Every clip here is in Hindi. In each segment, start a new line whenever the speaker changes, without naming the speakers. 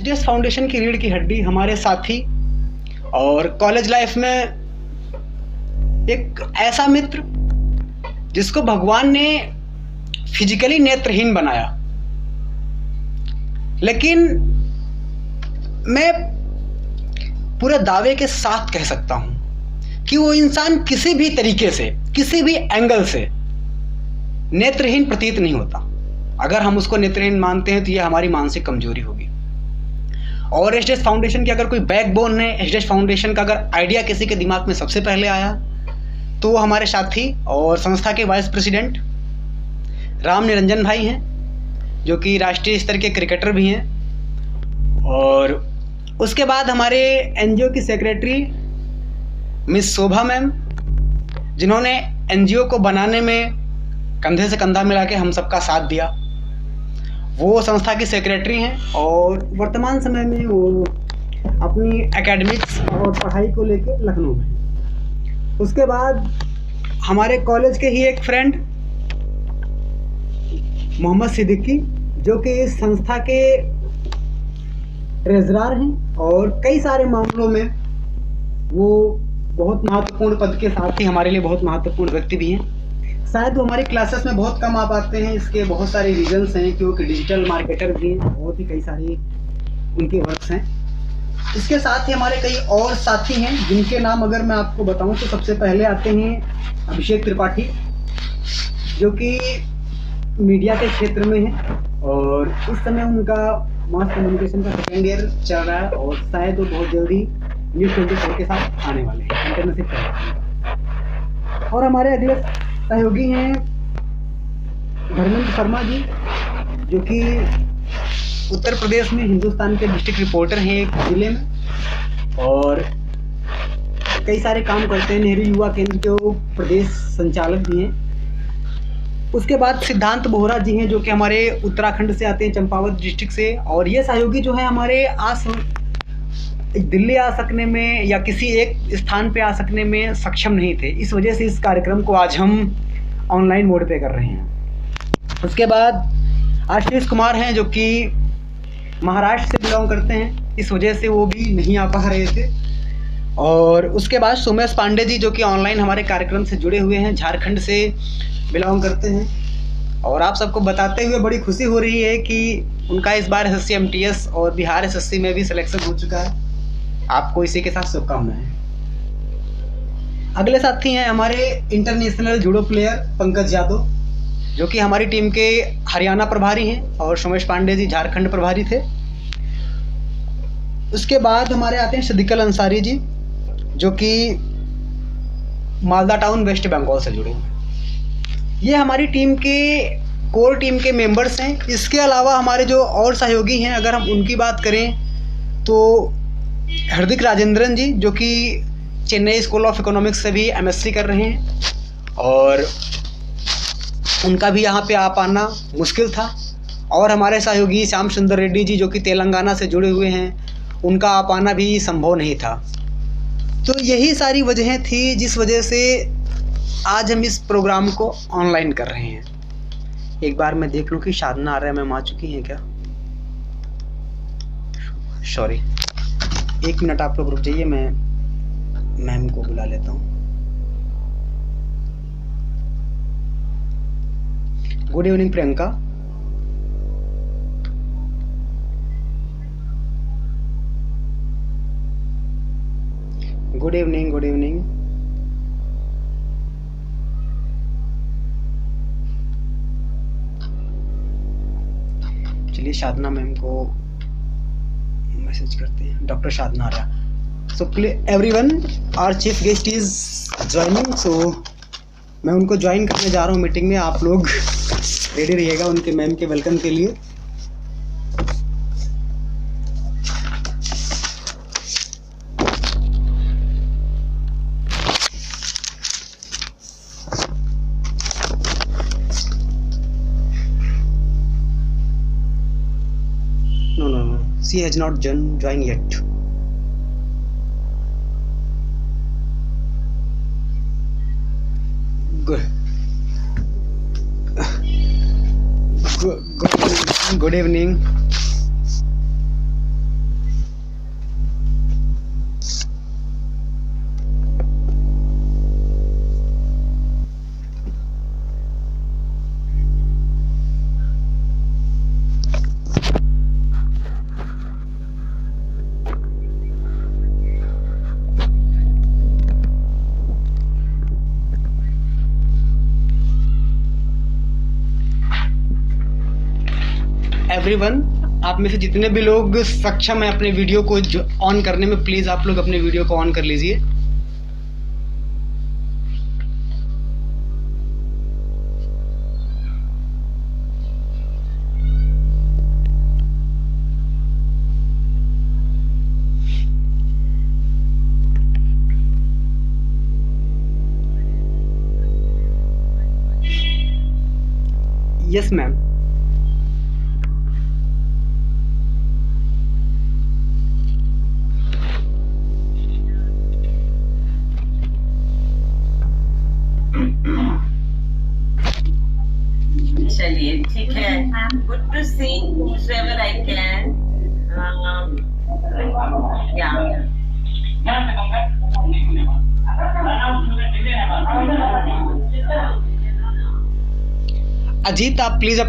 एचडीएस फाउंडेशन की रीढ़ की हड्डी, हमारे साथी और कॉलेज लाइफ में एक ऐसा मित्र जिसको भगवान ने फिजिकली नेत्रहीन बनाया, लेकिन मैं पूरे दावे के साथ कह सकता हूं कि वो इंसान किसी भी तरीके से, किसी भी एंगल से नेत्रहीन प्रतीत नहीं होता। अगर हम उसको नेत्रहीन मानते हैं तो ये हमारी मानसिक कमजोरी होगी। और एचडीएस फाउंडेशन की अगर कोई बैकबोन है, एचडीएस फाउंडेशन का अगर आइडिया किसी के दिमाग में सबसे पहले आया तो वो हमारे साथी और संस्था के वाइस प्रेसिडेंट राम निरंजन भाई हैं, जो कि राष्ट्रीय स्तर के क्रिकेटर भी हैं। और उसके बाद हमारे एनजीओ की सेक्रेटरी मिस शोभा मैम, जिन्होंने एनजीओ को बनाने में कंधे से कंधा मिला के हम सबका साथ दिया। वो संस्था की सेक्रेटरी हैं और वर्तमान समय में वो अपनी एकेडमिक्स और पढ़ाई को लेकर लखनऊ में। उसके बाद हमारे कॉलेज के ही एक फ्रेंड मोहम्मद सिद्दीकी, जो कि इस संस्था के ट्रेजरर हैं और कई सारे मामलों में वो बहुत महत्वपूर्ण पद के साथ ही हमारे लिए बहुत महत्वपूर्ण व्यक्ति भी हैं। शायद वो हमारी क्लासेस में बहुत कम आ पाते हैं, इसके बहुत सारे रीजंस हैं, क्योंकि डिजिटल मार्केटर भी हैं, बहुत ही कई सारी उनके वर्क्स हैं। इसके साथ ही हमारे कई और साथी हैं जिनके नाम अगर मैं आपको बताऊं तो सबसे पहले आते हैं अभिषेक त्रिपाठी, जो कि मीडिया के क्षेत्र में है और इस समय उनका मास कम्युनिकेशन का सेकेंड ईयर चल रहा है और शायद वो बहुत जल्दी न्यूज़ 24 के साथ आने वाले हैं, इंटर्नशिप कर रहे हैं। और हमारे अगले सहयोगी हैं धर्मेंद्र शर्मा जी, जो कि उत्तर प्रदेश में हिंदुस्तान के डिस्ट्रिक्ट रिपोर्टर हैं एक जिले में और कई सारे काम करते हैं। नेहरू युवा केंद्र के वो प्रदेश संचालक भी हैं। उसके बाद सिद्धांत बोहरा जी हैं, जो कि हमारे उत्तराखंड से आते हैं, चंपावत डिस्ट्रिक्ट से। और ये सहयोगी जो है हमारे दिल्ली आ सकने में या किसी एक स्थान पे आ सकने में सक्षम नहीं थे, इस वजह से इस कार्यक्रम को आज हम ऑनलाइन मोड पे कर रहे हैं। उसके बाद आशीष कुमार हैं, जो कि महाराष्ट्र से बिलोंग करते हैं, इस वजह से वो भी नहीं आ पा रहे थे। और उसके बाद सोमेश पांडे जी, जो कि ऑनलाइन हमारे कार्यक्रम से जुड़े हुए हैं, झारखंड से बिलोंग करते हैं। और आप सबको बताते हुए बड़ी खुशी हो रही है कि उनका इस बार एसएससी एमटीएस और बिहार एसएससी में भी सिलेक्शन हो चुका है। आपको इसी के साथ शुभकामनाएं। अगले साथी हैं हमारे international judo player Pankaj Yadav, जो कि हमारी टीम के हरियाणा प्रभारी हैं और सोमेश पांडे जी झारखंड प्रभारी थे। उसके बाद हमारे आते हैं सिद्दीकल अंसारी जी, जो कि मालदा टाउन वेस्ट बंगाल से जुड़े हैं। ये हमारी टीम के कोर टीम के मेंबर्स हैं। इसके अलावा हमारे जो और सहयोगी हैं, अगर हम उनकी बात करें तो हार्दिक राजेंद्रन जी, जो कि चेन्नई स्कूल ऑफ इकोनॉमिक्स से भी एमएससी कर रहे हैं और उनका भी यहाँ पे आ पाना मुश्किल था। और हमारे सहयोगी श्याम सुंदर रेड्डी जी, जो कि तेलंगाना से जुड़े हुए हैं, उनका आ पाना भी संभव नहीं था। तो यही सारी वजहें थी जिस वजह से आज हम इस प्रोग्राम को ऑनलाइन कर रहे हैं। एक बार मैं देख लूँ कि साधना आ रहा है, मैम आ चुकी हैं क्या? सॉरी, 1 मिनट आप लोग रुक जाइए, मैं मैम को बुला लेता हूँ। Good evening Priyanka. Good evening, good evening. चलिए साधना मैम को मैसेज करते हैं। Doctor Sadhana Arya. So everyone, our chief guest is joining, so मैं उनको ज्वाइन करने जा रहा हूँ मीटिंग में। आप लोग रेडी रहिएगा उनके मैम के वेलकम के लिए। No, she has not joined yet. Good evening. Everyone, आप में से जितने भी लोग सक्षम हैं अपने वीडियो को ऑन करने में, प्लीज़ आप लोग अपने वीडियो को ऑन कर लीजिए। Yes ma'am.
चलिए ठीक है, good to see whoever I can.
Ajit आप प्लीज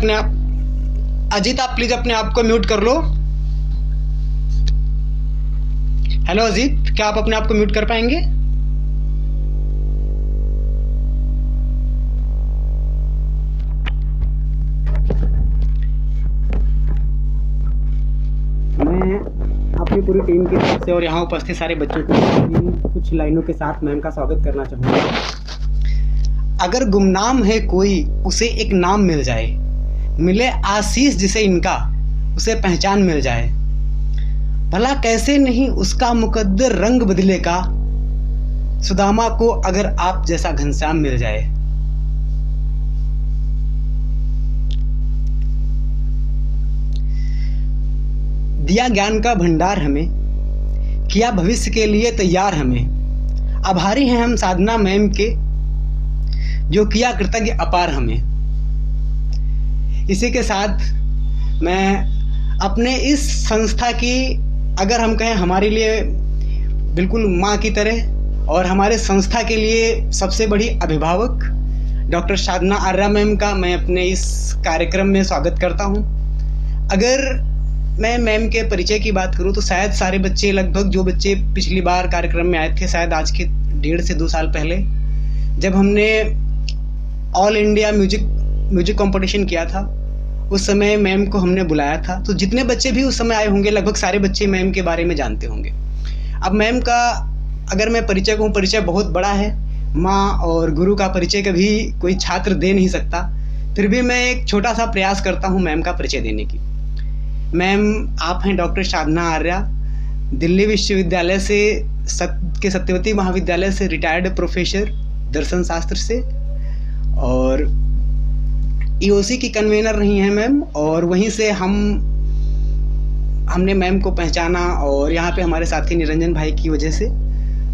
अपने आप को म्यूट कर लो। हेलो अजीत, क्या आप अपने आप को म्यूट कर पाएंगे? मैं अपनी पूरी टीम की तरफ से और यहाँ उपस्थित सारे बच्चों को कुछ लाइनों के साथ मैम का स्वागत करना चाहूँगा। अगर गुमनाम है कोई उसे एक नाम मिल जाए, मिले आशीष जिसे इनका उसे पहचान मिल जाए, भला कैसे नहीं उसका मुकद्दर रंग बदलेगा, सुदामा को अगर आप जैसा घनश्याम मिल जाए। दिया ज्ञान का भंडार हमें, किया भविष्य के लिए तैयार हमें, आभारी हैं हम साधना मैम के जो किया कृतज्ञ अपार हमें। इसी के साथ मैं अपने इस संस्था की, अगर हम कहें हमारे लिए बिल्कुल माँ की तरह और हमारे संस्था के लिए सबसे बड़ी अभिभावक डॉक्टर साधना आर्या मैम का मैं अपने इस कार्यक्रम में स्वागत करता हूँ। अगर मैं मैम के परिचय की बात करूँ तो शायद सारे बच्चे, लगभग जो बच्चे पिछली बार कार्यक्रम में आए थे, शायद आज के 1.5 से 2 साल पहले जब हमने ऑल इंडिया म्यूजिक कंपटीशन किया था, उस समय मैम को हमने बुलाया था। तो जितने बच्चे भी उस समय आए होंगे, लगभग सारे बच्चे मैम के बारे में जानते होंगे। अब मैम का अगर मैं परिचय कहूँ, परिचय बहुत बड़ा है। माँ और गुरु का परिचय कभी कोई छात्र दे नहीं सकता, फिर भी मैं एक छोटा सा प्रयास करता हूँ मैम का परिचय देने की। मैम आप हैं डॉक्टर साधना आर्या, दिल्ली विश्वविद्यालय से सत्यवती महाविद्यालय से रिटायर्ड प्रोफेसर दर्शन शास्त्र से, और ईओसी की कन्वेनर रही हैं मैम। और वहीं से हमने मैम को पहचाना, और यहाँ पे हमारे साथी निरंजन भाई की वजह से,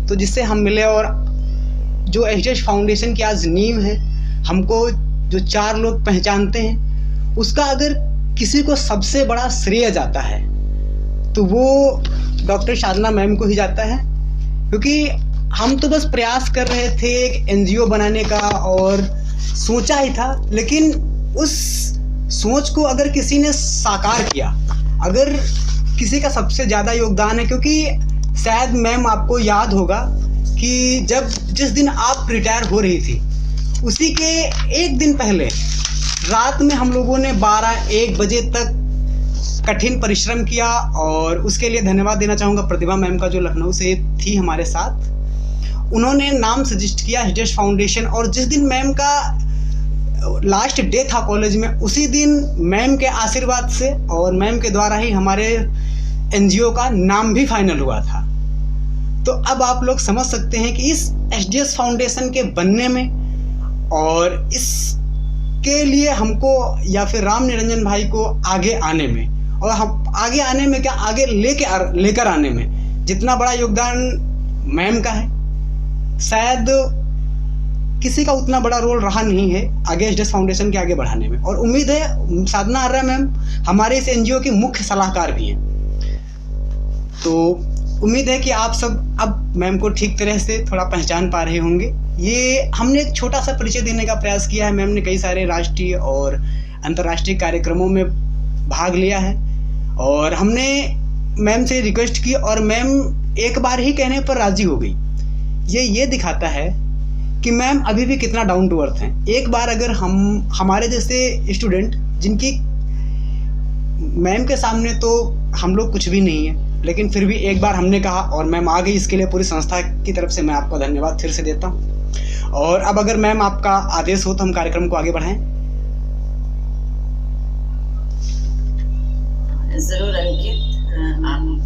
तो जिससे हम मिले। और जो एचडीएस फाउंडेशन की आज नींव है, हमको जो 4 लोग पहचानते हैं, उसका अगर किसी को सबसे बड़ा श्रेय जाता है तो वो डॉक्टर साधना मैम को ही जाता है। क्योंकि हम तो बस प्रयास कर रहे थे एक एनजीओ बनाने का, और सोचा ही था, लेकिन उस सोच को अगर किसी ने साकार किया, अगर किसी का सबसे ज़्यादा योगदान है, क्योंकि शायद मैम आपको याद होगा कि जिस दिन आप रिटायर हो रही थी, उसी के एक दिन पहले रात में हम लोगों ने 12-1 बजे तक कठिन परिश्रम किया, और उसके लिए धन्यवाद देना चाहूँगा प्रतिभा मैम का, जो लखनऊ से थी हमारे साथ। उन्होंने नाम सजेस्ट किया एचडीएस फाउंडेशन, और जिस दिन मैम का लास्ट डे था कॉलेज में, उसी दिन मैम के आशीर्वाद से और मैम के द्वारा ही हमारे एनजीओ का नाम भी फाइनल हुआ था। तो अब आप लोग समझ सकते हैं कि इस एचडीएस फाउंडेशन के बनने में, और इसके लिए हमको या फिर राम निरंजन भाई को आगे आने में, और हम आगे आने में क्या, आगे लेकर आने में जितना बड़ा योगदान मैम का है, शायद किसी का उतना बड़ा रोल रहा नहीं है आगे एचडीएस फाउंडेशन के आगे बढ़ाने में। और उम्मीद है साधना आर्या मैम हमारे इस एनजीओ की मुख्य सलाहकार भी हैं। तो उम्मीद है कि आप सब अब मैम को ठीक तरह से थोड़ा पहचान पा रहे होंगे। ये हमने एक छोटा सा परिचय देने का प्रयास किया है। मैम ने कई सारे राष्ट्रीय और अंतर्राष्ट्रीय कार्यक्रमों में भाग लिया है, और हमने मैम से रिक्वेस्ट की, और मैम एक बार ही कहने पर राजी हो गई। ये दिखाता है कि मैम अभी भी कितना डाउन टू अर्थ हैं। एक बार अगर हमारे जैसे स्टूडेंट जिनकी मैम के सामने तो हम लोग कुछ भी नहीं है, लेकिन फिर भी एक बार हमने कहा और मैम आ गई, इसके लिए पूरी संस्था की तरफ से मैं आपको धन्यवाद फिर से देता हूँ। और अब अगर मैम आपका आदेश हो तो हम कार्यक्रम को आगे बढ़ाएं।
जरूर अंकित,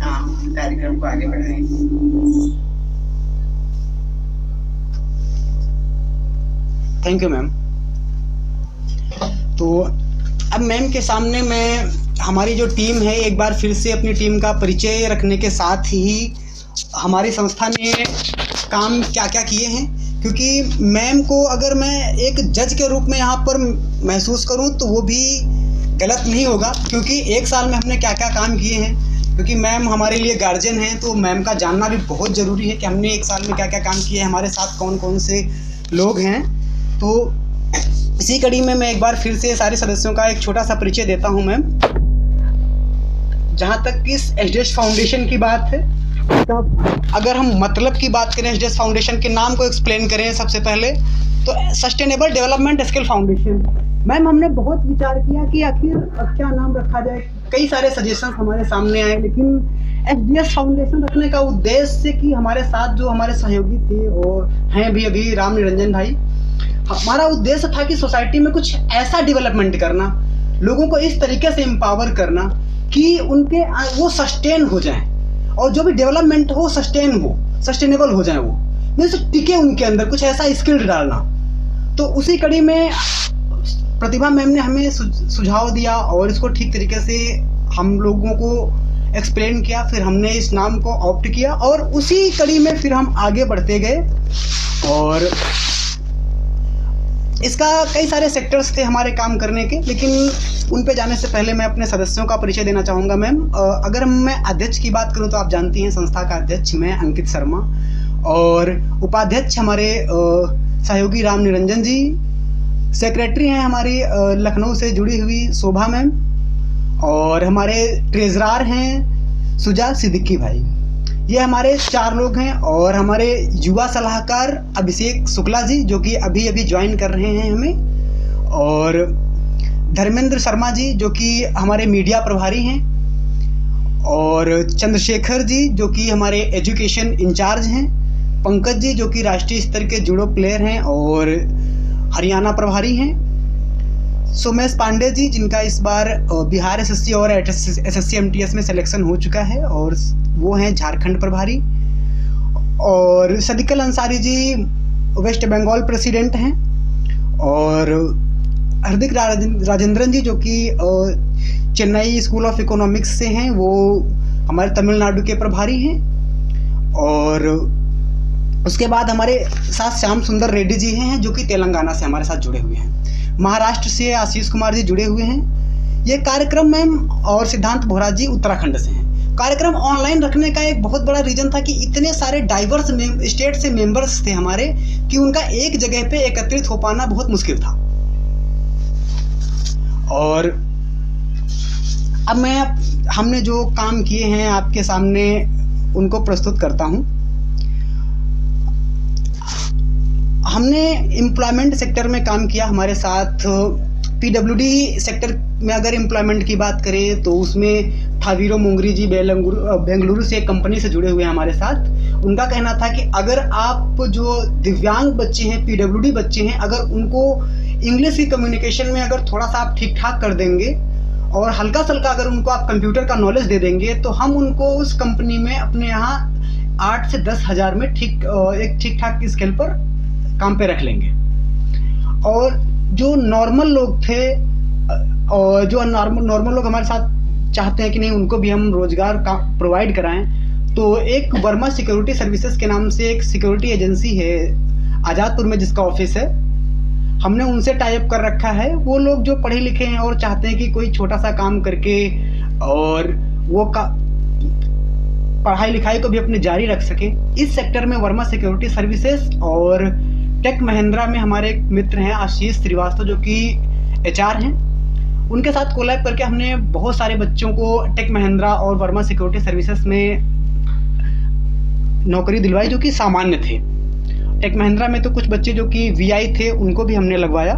आप कार्यक्रम को आगे बढ़ाएं।
Thank you ma'am. तो अब मैम के सामने मैं हमारी जो टीम है एक बार फिर से अपनी टीम का परिचय रखने के साथ ही हमारी संस्था ने काम क्या क्या किए हैं, क्योंकि मैम को अगर मैं एक जज के रूप में यहाँ पर महसूस करूँ तो वो भी गलत नहीं होगा, क्योंकि एक साल में हमने क्या क्या काम किए हैं। क्योंकि मैम हमारे लिए गार्जियन हैं, तो मैम का जानना भी बहुत ज़रूरी है कि हमने एक साल में क्या क्या काम किए हैं, हमारे साथ कौन कौन से लोग हैं। तो इसी कड़ी में मैं एक बार फिर से सारे सदस्यों का एक छोटा सा परिचय देता हूं मैम। जहां तक इस एचडीएस फाउंडेशन की बात है, अगर हम मतलब की बात करें, एचडीएस फाउंडेशन के नाम को एक्सप्लेन करें सबसे पहले तो sustainable development skill foundation. Ma'am हमने बहुत विचार किया कि आखिर क्या नाम रखा जाए, कई सारे सजेशंस हमारे सामने आए, लेकिन एचडीएस फाउंडेशन रखने का उद्देश्य कि हमारे साथ जो हमारे सहयोगी थे और हैं भी अभी राम निरंजन भाई, हमारा उद्देश्य था कि सोसाइटी में कुछ ऐसा डेवलपमेंट करना, लोगों को इस तरीके से एम्पावर करना कि उनके वो सस्टेन हो जाएं, और जो भी डेवलपमेंट हो सस्टेन हो, सस्टेनेबल हो जाए, वो मीन्स टिके उनके अंदर, कुछ ऐसा स्किल डालना। तो उसी कड़ी में प्रतिभा मैम ने हमें सुझाव दिया और इसको ठीक तरीके से हम लोगों को एक्सप्लेन किया, फिर हमने इस नाम को ऑप्ट किया और उसी कड़ी में फिर हम आगे बढ़ते गए। और इसका कई सारे सेक्टर्स थे हमारे काम करने के, लेकिन उन पे जाने से पहले मैं अपने सदस्यों का परिचय देना चाहूँगा मैम। अगर मैं अध्यक्ष की बात करूँ तो आप जानती हैं संस्था का अध्यक्ष मैं अंकित शर्मा, और उपाध्यक्ष हमारे सहयोगी राम निरंजन जी, सेक्रेटरी हैं हमारी लखनऊ से जुड़ी हुई शोभा मैम, और हमारे ट्रेजरार हैं सुजा सिद्दीकी भाई। ये हमारे 4 लोग हैं। और हमारे युवा सलाहकार अभिषेक शुक्ला जी जो कि अभी अभी ज्वाइन कर रहे हैं हमें, और धर्मेंद्र शर्मा जी जो कि हमारे मीडिया प्रभारी हैं, और चंद्रशेखर जी जो कि हमारे एजुकेशन इंचार्ज हैं, पंकज जी जो कि राष्ट्रीय स्तर के जूडो प्लेयर हैं और हरियाणा प्रभारी हैं, सोमेश पांडे जी जिनका इस बार बिहार एसएससी और एसएससी एमटीएस में सिलेक्शन हो चुका है और वो हैं झारखंड प्रभारी, और सदिकल अंसारी जी वेस्ट बंगाल प्रेसिडेंट हैं, और हार्दिक राजेंद्रन जी जो कि चेन्नई स्कूल ऑफ इकोनॉमिक्स से हैं, वो हमारे तमिलनाडु के प्रभारी हैं। और उसके बाद हमारे साथ श्याम सुंदर रेड्डी जी हैं जो कि तेलंगाना से हमारे साथ जुड़े हुए हैं। महाराष्ट्र से आशीष कुमार जी जुड़े हुए हैं। ये कार्यक्रम मैम और सिद्धांत बोहरा जी उत्तराखंड से हैं। कार्यक्रम ऑनलाइन रखने का एक बहुत बड़ा रीज़न था कि इतने सारे डाइवर्स स्टेट से मेंबर्स थे हमारे कि उनका एक जगह पे एकत्रित हो पाना बहुत मुश्किल था। और अब मैं हमने जो काम किए हैं आपके सामने उनको प्रस्तुत करता हूँ। हमने एम्प्लॉयमेंट सेक्टर में काम किया। हमारे साथ पीडब्ल्यूडी सेक्टर में अगर एम्प्लॉयमेंट की बात करें तो उसमें थावीरो मोंगरी जी बेंगलुरु से एक कंपनी से जुड़े हुए हैं हमारे साथ। उनका कहना था कि अगर आप जो दिव्यांग बच्चे हैं, पीडब्ल्यूडी बच्चे हैं, अगर उनको इंग्लिश की कम्युनिकेशन में अगर थोड़ा सा आप ठीक ठाक कर देंगे और हल्का सल्का अगर उनको आप कंप्यूटर का नॉलेज दे देंगे तो हम उनको उस कंपनी में अपने यहाँ 8 से 10 हज़ार में एक ठीक ठाक स्केल पर काम पे रख लेंगे। और जो नॉर्मल लोग थे और जो नॉर्मल लोग हमारे साथ चाहते हैं कि नहीं उनको भी हम रोजगार का प्रोवाइड कराएं, तो एक वर्मा सिक्योरिटी सर्विसेज के नाम से एक सिक्योरिटी एजेंसी है आज़ादपुर में जिसका ऑफिस है, हमने उनसे टाई अप कर रखा है। वो लोग जो पढ़े लिखे हैं और चाहते हैं कि कोई छोटा सा काम करके और वो पढ़ाई लिखाई को भी अपने जारी रख सके, इस सेक्टर में वर्मा सिक्योरिटी सर्विसेज और टेक महिंद्रा में हमारे एक मित्र हैं आशीष श्रीवास्तव जो कि एचआर हैं, उनके साथ कोलैब करके हमने बहुत सारे बच्चों को टेक महिंद्रा और वर्मा सिक्योरिटी सर्विसेज में नौकरी दिलवाई जो कि सामान्य थे। टेक महिंद्रा में तो कुछ बच्चे जो कि वीआई थे उनको भी हमने लगवाया।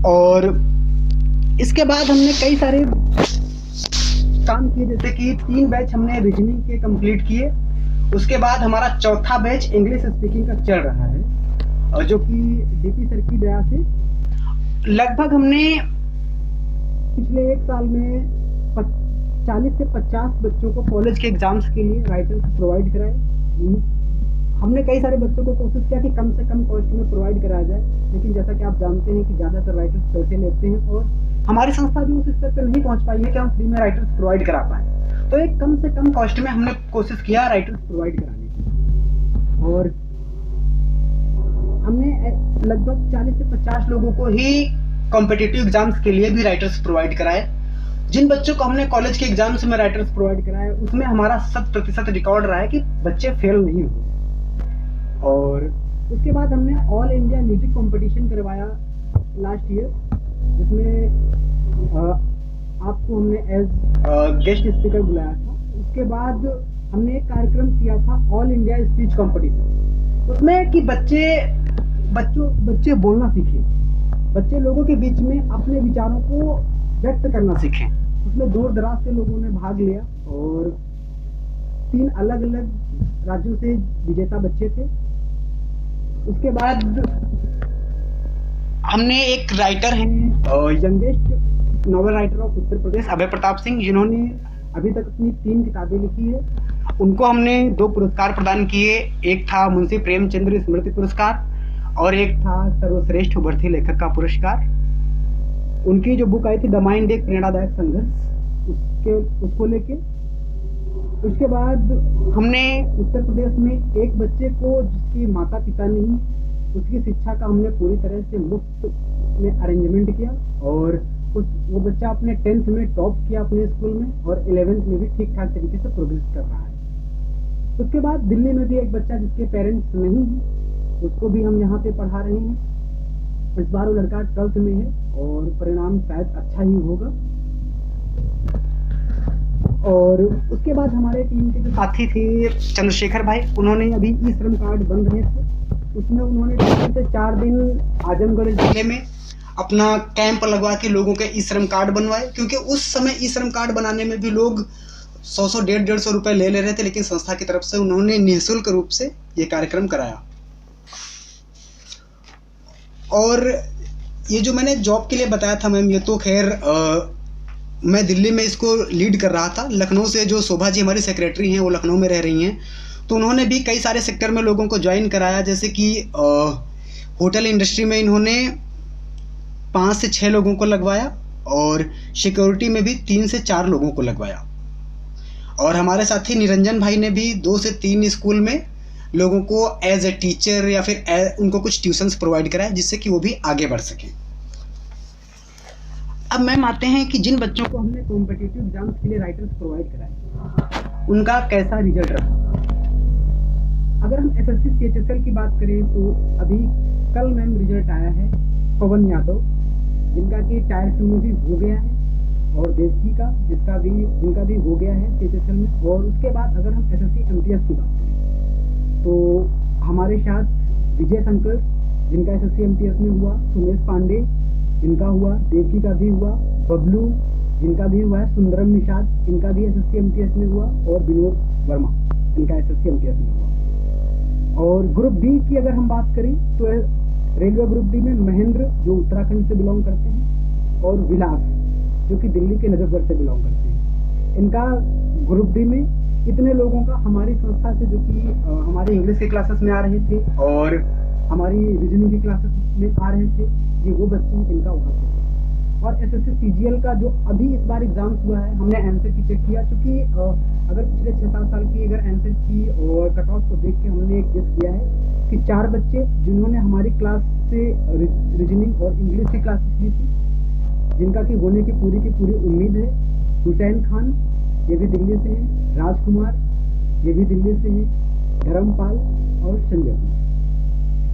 और इसके बाद हमने कई सारे काम किए, जैसे कि 3 बैच हमने रीजनिंग के कंप्लीट किए। उसके बाद हमारा चौथा बैच इंग्लिश स्पीकिंग का चल रहा है, और जो कि डीपी सर की दया से लगभग हमने पिछले 1 साल में 40 से 50 बच्चों को कॉलेज के एग्जाम्स के लिए राइटर्स प्रोवाइड कराए। हमने कई सारे बच्चों को कोशिश किया कि कम से कम कॉस्ट में प्रोवाइड कराया जाए, लेकिन जैसा कि आप जानते हैं कि ज़्यादातर राइटर्स पैसे लेते हैं, और हमारी संस्था भी उस स्तर पर नहीं पहुंच पाई है कि हम फ्री में राइटर्स प्रोवाइड करा पाएँ। तो एक कम से कम कॉस्ट में हमने कोशिश किया राइटर्स प्रोवाइड कराने की, और हमने लगभग 40 से 50 लोगों को ही कॉम्पिटिटिव एग्जाम्स के लिए भी राइटर्स प्रोवाइड कराए। जिन बच्चों को हमने कॉलेज के एग्जाम्स में राइटर्स प्रोवाइड कराए, उसमें हमारा 100% रिकॉर्ड रहा है कि बच्चे फेल नहीं हुए। और उसके बाद हमने ऑल इंडिया म्यूजिक कंपटीशन करवाया लास्ट ईयर, जिसमें आपको हमने एज गेस्ट स्पीकर बुलाया था। उसके बाद हमने एक कार्यक्रम किया था ऑल इंडिया स्पीच कंपटीशन, उसमें कि बच्चे बोलना सीखें, बच्चे लोगों के बीच में अपने विचारों को व्यक्त करना सीखें। उसमें दूर दराज से लोगों ने भाग लिया, और 3 अलग अलग राज्यों से विजेता बच्चे थे। उसके बाद हमने एक राइटर हैं, youngest novel writer of Uttar Pradesh, अभय प्रताप सिंह, जिन्होंने अभी तक अपनी 3 किताबें लिखी है। उनको हमने 2 पुरस्कार प्रदान किए, एक था मुंशी प्रेमचंद्र स्मृति पुरस्कार, और एक था सर्वश्रेष्ठ उभरते लेखक का पुरस्कार। उनकी जो बुक आई थी द माइंड, एक प्रेरणादायक संघर्ष, उसको लेके। उसके बाद हमने उत्तर प्रदेश में एक बच्चे को, जिसकी माता पिता नहीं, उसकी शिक्षा का हमने पूरी तरह से मुफ्त में अरेंजमेंट किया, और वो बच्चा अपने 10th में टॉप किया अपने स्कूल में, और 11th में भी ठीक ठाक तरीके से प्रोग्रेस कर रहा है। उसके बाद दिल्ली में भी एक बच्चा जिसके पेरेंट्स नहीं हैं, उसको भी हम यहाँ पे पढ़ा रहे हैं। इस बार वो लड़का 12th में है, और परिणाम शायद अच्छा ही होगा। और उसके बाद हमारे टीम के जो साथी थे चंद्रशेखर भाई, उन्होंने अभी ई श्रम कार्ड बन रहे थे, उसमें उन्होंने 3 से 4 दिन आजमगढ़ जिले में अपना कैंप लगवा के लोगों के ई श्रम कार्ड बनवाए, क्योंकि उस समय ई श्रम कार्ड बनाने में भी लोग 100 150 रुपए ले रहे थे, लेकिन संस्था की तरफ से उन्होंने निःशुल्क रूप से ये कार्यक्रम कराया। और ये जो मैंने जॉब के लिए बताया था मैम, ये तो खैर मैं दिल्ली में इसको लीड कर रहा था। लखनऊ से जो शोभा जी हमारी सेक्रेटरी हैं, वो लखनऊ में रह रही हैं, तो उन्होंने भी कई सारे सेक्टर में लोगों को ज्वाइन कराया। जैसे कि होटल इंडस्ट्री में इन्होंने 5 से 6 लोगों को लगवाया, और सिक्योरिटी में भी 3 से 4 लोगों को लगवाया। और हमारे साथी निरंजन भाई ने भी 2 से 3 स्कूल में लोगों को एज ए टीचर या फिर उनको कुछ ट्यूशन्स प्रोवाइड कराया, जिससे कि वो भी आगे बढ़ सकें। अब मैम आते हैं कि जिन बच्चों को हमने कॉम्पिटिटिव एग्जाम्स के लिए राइटर्स प्रोवाइड कराए, उनका कैसा रिजल्ट रहा। अगर हम SSC CHSL की बात करें, तो अभी कल मैम रिजल्ट आया है पवन यादव, जिनका कि टायर 2 में भी हो गया है, और देवकी का जिनका भी हो गया है CHSL में। और उसके बाद अगर हम SSC MTS की बात करें, तो हमारे साथ विजय शंकर, जिनका SSC MTS में हुआ, सुमेश पांडे जिनका हुआ, देवकी का भी हुआ, बबलू जिनका भी हुआ है, सुंदरम निषाद इनका भी SSC MTS में हुआ, और विनोद वर्मा इनका SSC MTS में हुआ। और ग्रुप डी की अगर हम बात करें, तो रेलवे ग्रुप डी में महेंद्र जो उत्तराखंड से बिलोंग करते हैं, और विलास जो कि दिल्ली के नजफगढ़ से बिलोंग करते हैं। इनका ग्रुप डी में इतने लोगों का हमारी संस्था से, जो कि हमारे इंग्लिश के क्लासेस में आ रहे थे और हमारी रीजनिंग की क्लासेस में आ रहे थे, ये वो बच्चे इनका वहाँ से। और SSC CGL का जो अभी इस बार एग्जाम्स हुआ है, हमने आंसर की चेक किया, क्योंकि अगर पिछले 6-7 साल की अगर आंसर की और कट ऑफ को देख के हमने एक गेस किया है कि 4 बच्चे जिन्होंने हमारी क्लास से रीजनिंग और इंग्लिश की क्लासेस ली थी, जिनका कि होने की पूरी उम्मीद है। हुसैन खान ये भी दिल्ली से हैं, राजकुमार ये भी दिल्ली से हैं, धर्मपाल और संजय कुमार,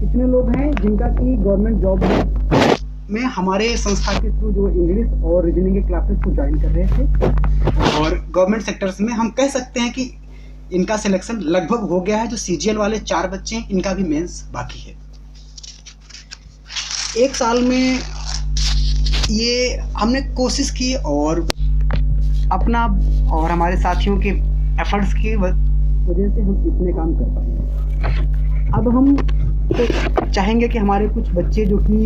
इतने लोग हैं जिनका कि गवर्नमेंट जॉब में हमारे संस्था के थ्रू जो इंग्लिश और रीजनिंग के क्लासेस को ज्वाइन कर रहे थे। और गवर्नमेंट सेक्टर्स में हम कह सकते हैं कि इनका सिलेक्शन लगभग हो गया है। जो CGL वाले 4 बच्चे हैं, इनका भी मेंस बाकी है। एक साल में ये हमने कोशिश की और अपना और हमारे साथियों के एफर्ट्स की वजह से हम इतने काम कर पाए। अब हम तो चाहेंगे कि हमारे कुछ बच्चे जो कि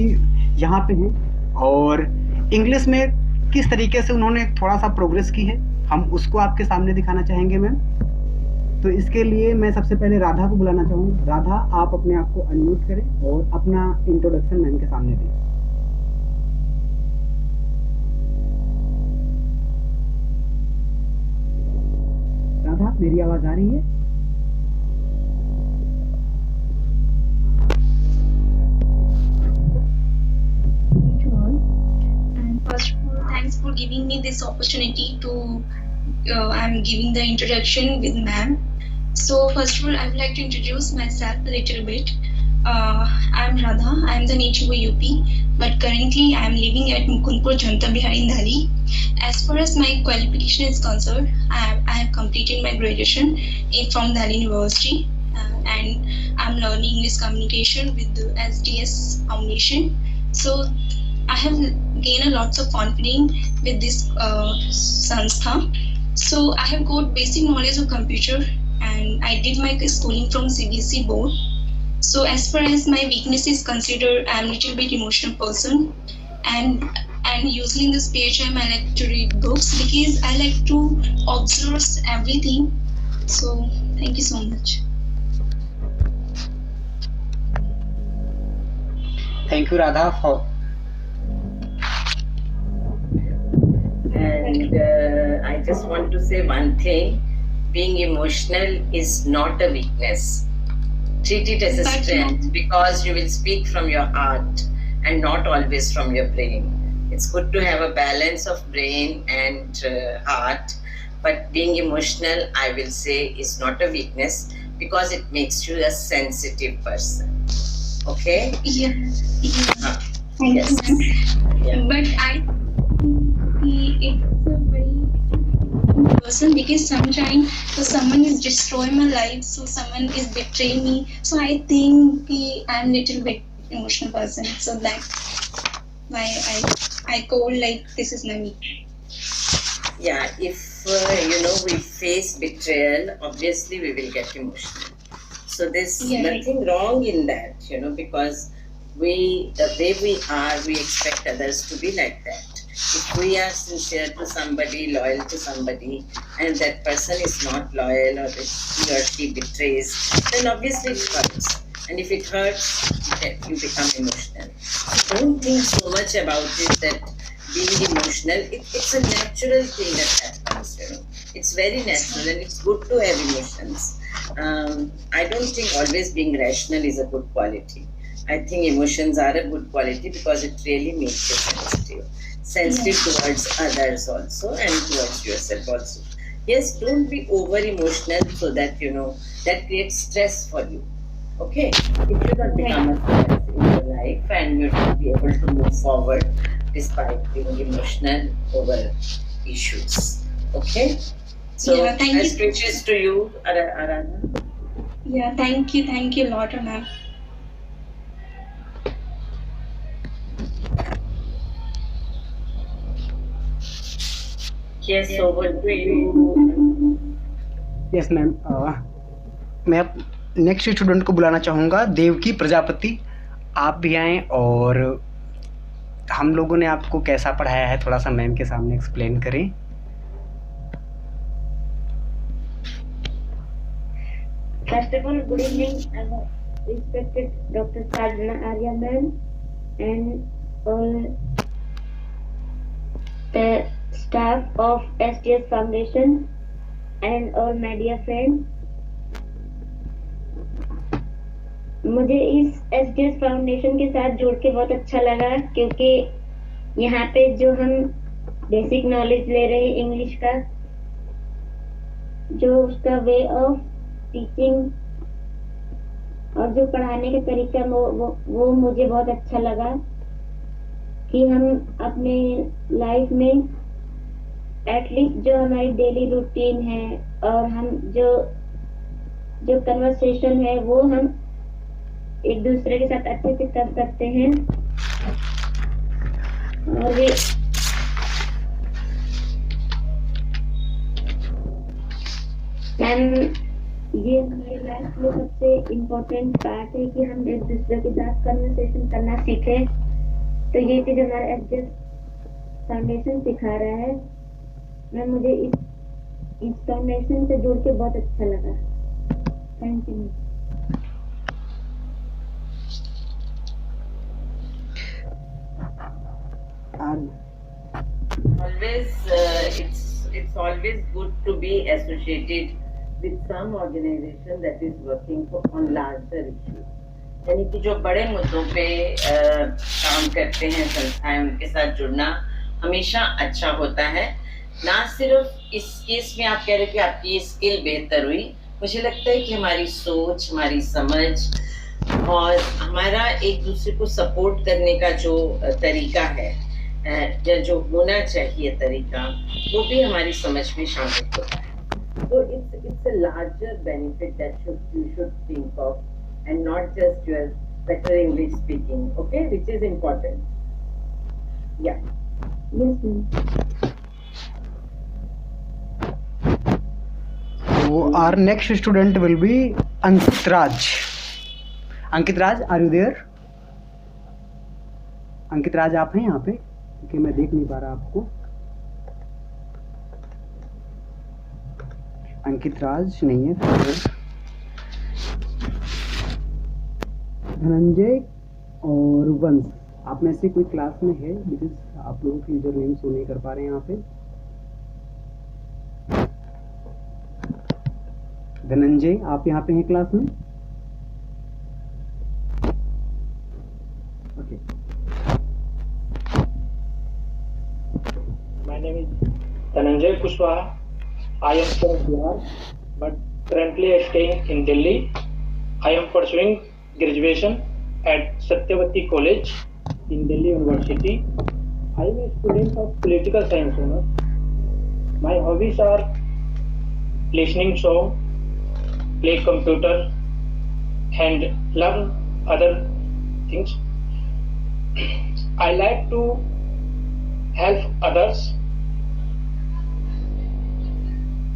यहाँ पे हैं और इंग्लिश में किस तरीके से उन्होंने थोड़ा सा प्रोग्रेस की है, हम उसको आपके सामने दिखाना चाहेंगे मैम। तो इसके लिए मैं सबसे पहले राधा को बुलाना चाहूँगा। राधा, आप अपने आप को अनम्यूट करें और अपना इंट्रोडक्शन मैम के सामने दें। राधा, मेरी आवाज आ रही है?
And first of all, thanks for giving me this opportunity to I'm giving the introduction with ma'am. So first of all, I would like to introduce myself a little bit. I'm Radha. I'm the native of UP, but currently I'm living at Mukundpur, Janta Bihar in Delhi. As far as my qualification is concerned, I have completed my graduation from Delhi University, and I'm learning English communication with the SDS Foundation. So I have gained a lots of confidence with this sanstha. So I have got basic knowledge of computer, and I did my schooling from CBSE board. So as far as my weakness is considered, I'm a little bit emotional person, and usually in the spare time I like to read books because I like to observe everything. So thank you so much.
Thank you, Radha, for
And I just want to say one thing: being emotional is not a weakness. Treat it as a strength, because you will speak from your heart and not always from your brain. It's good to have a balance of brain and heart, but being emotional, I will say, is not a weakness because it makes you a sensitive person. Okay?
Yeah. Thank
Yes.
you, ma'am.
Yeah.
But I think it's a very person because sometimes someone is destroying my life, so someone is betraying me. So I think I'm little bit emotional person. So that's why I call like this is my weakness.
Yeah, if we face betrayal, obviously we will get emotional. So there's nothing wrong in that, because the way we are, we expect others to be like that. If we are sincere to somebody, loyal to somebody, and that person is not loyal, or if he or she betrays, then obviously it hurts. And if it hurts, you become emotional. So don't think so much about it, that being emotional, it's a natural thing that happens, It's very natural and it's good to have emotions. I don't think always being rational is a good quality. I think emotions are a good quality because it really makes you sensitive towards others also and towards yourself also. Yes, don't be over emotional so that that creates stress for you. Okay, it should not become a stress in your life, and you should be able to move forward despite being emotional over issues. Okay, so best wishes to you, Aradhana.
Yeah, thank you a lot, ma'am.
Yes, over to you.
Yes ma'am. मैं नेक्स्ट स्टूडेंट को बुलाना चाहूँगा, देवकी प्रजापति। आप भी आएँ और हम लोगों ने आपको कैसा पढ़ाया है थोड़ा सा मैम के सामने एक्सप्लेन करें।
First of all, good evening, respected Dr. Sadhana Arya ma'am and all the staff of SDS Foundation and all my dear friends. मुझे इस SDS फाउंडेशन के साथ जुड़ के बहुत अच्छा लगा, क्योंकि यहाँ पे जो हम बेसिक नॉलेज ले रहे हैं इंग्लिश का, जो उसका वे ऑफ टीचिंग और जो पढ़ाने का तरीका वो मुझे बहुत अच्छा लगा कि हम अपने लाइफ में एटलीस्ट जो हमारी डेली रूटीन है और हम जो कन्वर्सेशन है वो हम एक दूसरे के साथ अच्छे से कर सकते हैं। और ये मैम, ये हमारी लाइफ में सबसे इम्पोर्टेंट पार्ट है कि हम एक दूसरे के साथ कन्वर्सेशन करना सीखें। तो ये चीज हमारा एडजस्ट फाउंडेशन सिखा रहा है। मैम, मुझे इस फाउंडेशन से जुड़ के बहुत अच्छा लगा। Thank you.
Always, it's always good to be associated with some organization that is working on larger issues. यानी कि जो बड़े मुद्दों पे काम करते हैं संस्थाएं, उनके साथ जुड़ना हमेशा अच्छा होता है। ना सिर्फ इस केस में आप कह रहे कि आपकी स्किल बेहतर हुई, मुझे लगता है कि हमारी सोच, हमारी समझ और हमारा एक दूसरे को सपोर्ट करने का जो तरीका है या जो होना चाहिए तरीका, वो भी हमारी समझ में शामिल होता है। तो it's a larger benefit that you should think of, and not just your better English speaking, okay, which is important. Yeah.
Yes, ma'am.
So our next student will be Ankit Raj. Ankit Raj, are you there? अंकित राज, आप हैं यहाँ पे? क्योंकि मैं देख नहीं पा रहा आपको। अंकित राज नहीं है। धनंजय और वंश, आप में से कोई क्लास में है? बिकॉज आप लोगों के यूजर नेम शो नहीं कर पा रहे हैं यहाँ पे। धनंजय, आप यहाँ पे हैं क्लास में? Okay.
My name is Dhananjay Kushwaha. I am from Bihar, but currently staying in Delhi. I am pursuing graduation at Satyavati College in Delhi University. I am a student of political science honors. My hobbies are listening song, play computer, and learn other things. I like to help others,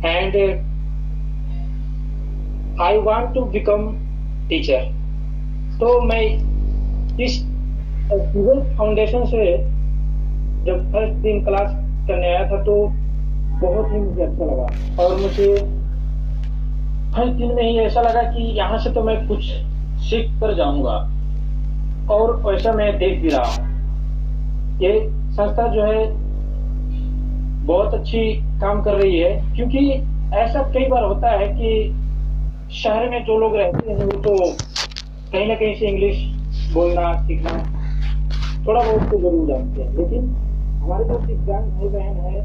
and I want to become teacher. तो मैं इस फाउंडेशन से जब फर्स्ट दिन क्लास करने आया था तो बहुत ही मुझे अच्छा लगा, और मुझे फर्स्ट दिन में ही ऐसा लगा कि यहाँ से तो मैं कुछ सीख कर जाऊंगा, और वैसा मैं देख भी रहा हूँ। ये संस्था जो है बहुत अच्छी काम कर रही है, क्योंकि ऐसा कई बार होता है कि शहर में जो लोग रहते हैं वो तो कहीं ना कहीं से इंग्लिश बोलना सीखना थोड़ा बहुत तो जरूर जानते हैं, लेकिन हमारे जो दिव्यांग भाई बहन है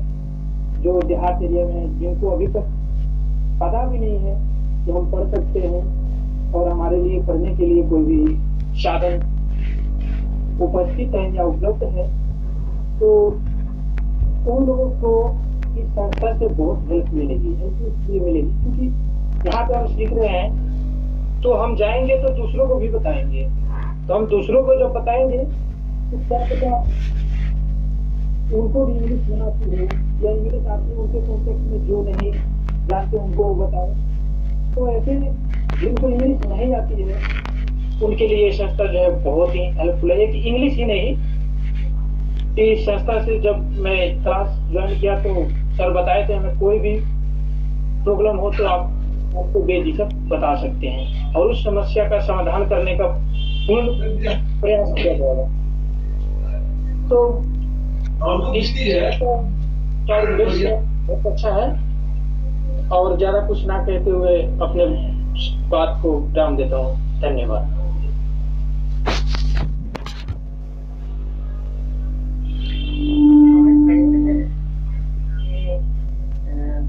जो देहात एरिया में, जिनको अभी तक पता भी नहीं है कि हम पढ़ सकते हैं और हमारे लिए पढ़ने के लिए कोई भी साधन उपस्थित है या उपलब्ध है, तो उन लोगों को इस संस्था से बहुत हेल्प मिलेगी। इसलिए मिलेगी क्योंकि यहाँ पे हम सीख रहे हैं, तो हम जाएंगे तो दूसरों को भी बताएंगे, तो हम दूसरों को जब बताएंगे तो क्या पता उनको भी इंग्लिश बनाती है या इंग्लिश आती है, उनके कॉन्टेक्ट में जो नहीं जानते उनको बताए। तो ऐसे जिनको इंग्लिश नहीं आती है उनके लिए संस्था जो है बहुत ही हेल्पफुल है। कि इंग्लिश ही नहीं, इस संस्था से जब मैं क्लास ज्वाइन किया तो सर बताए थे हमें कोई भी प्रॉब्लम हो तो आप हमको बेझिझक बता सकते हैं, और उस समस्या का समाधान करने का पूर्ण प्रयास किया जाएगा। तो इस का उद्देश्य बहुत अच्छा है, और ज्यादा कुछ ना कहते हुए अपने बात को विराम देता हूँ। धन्यवाद।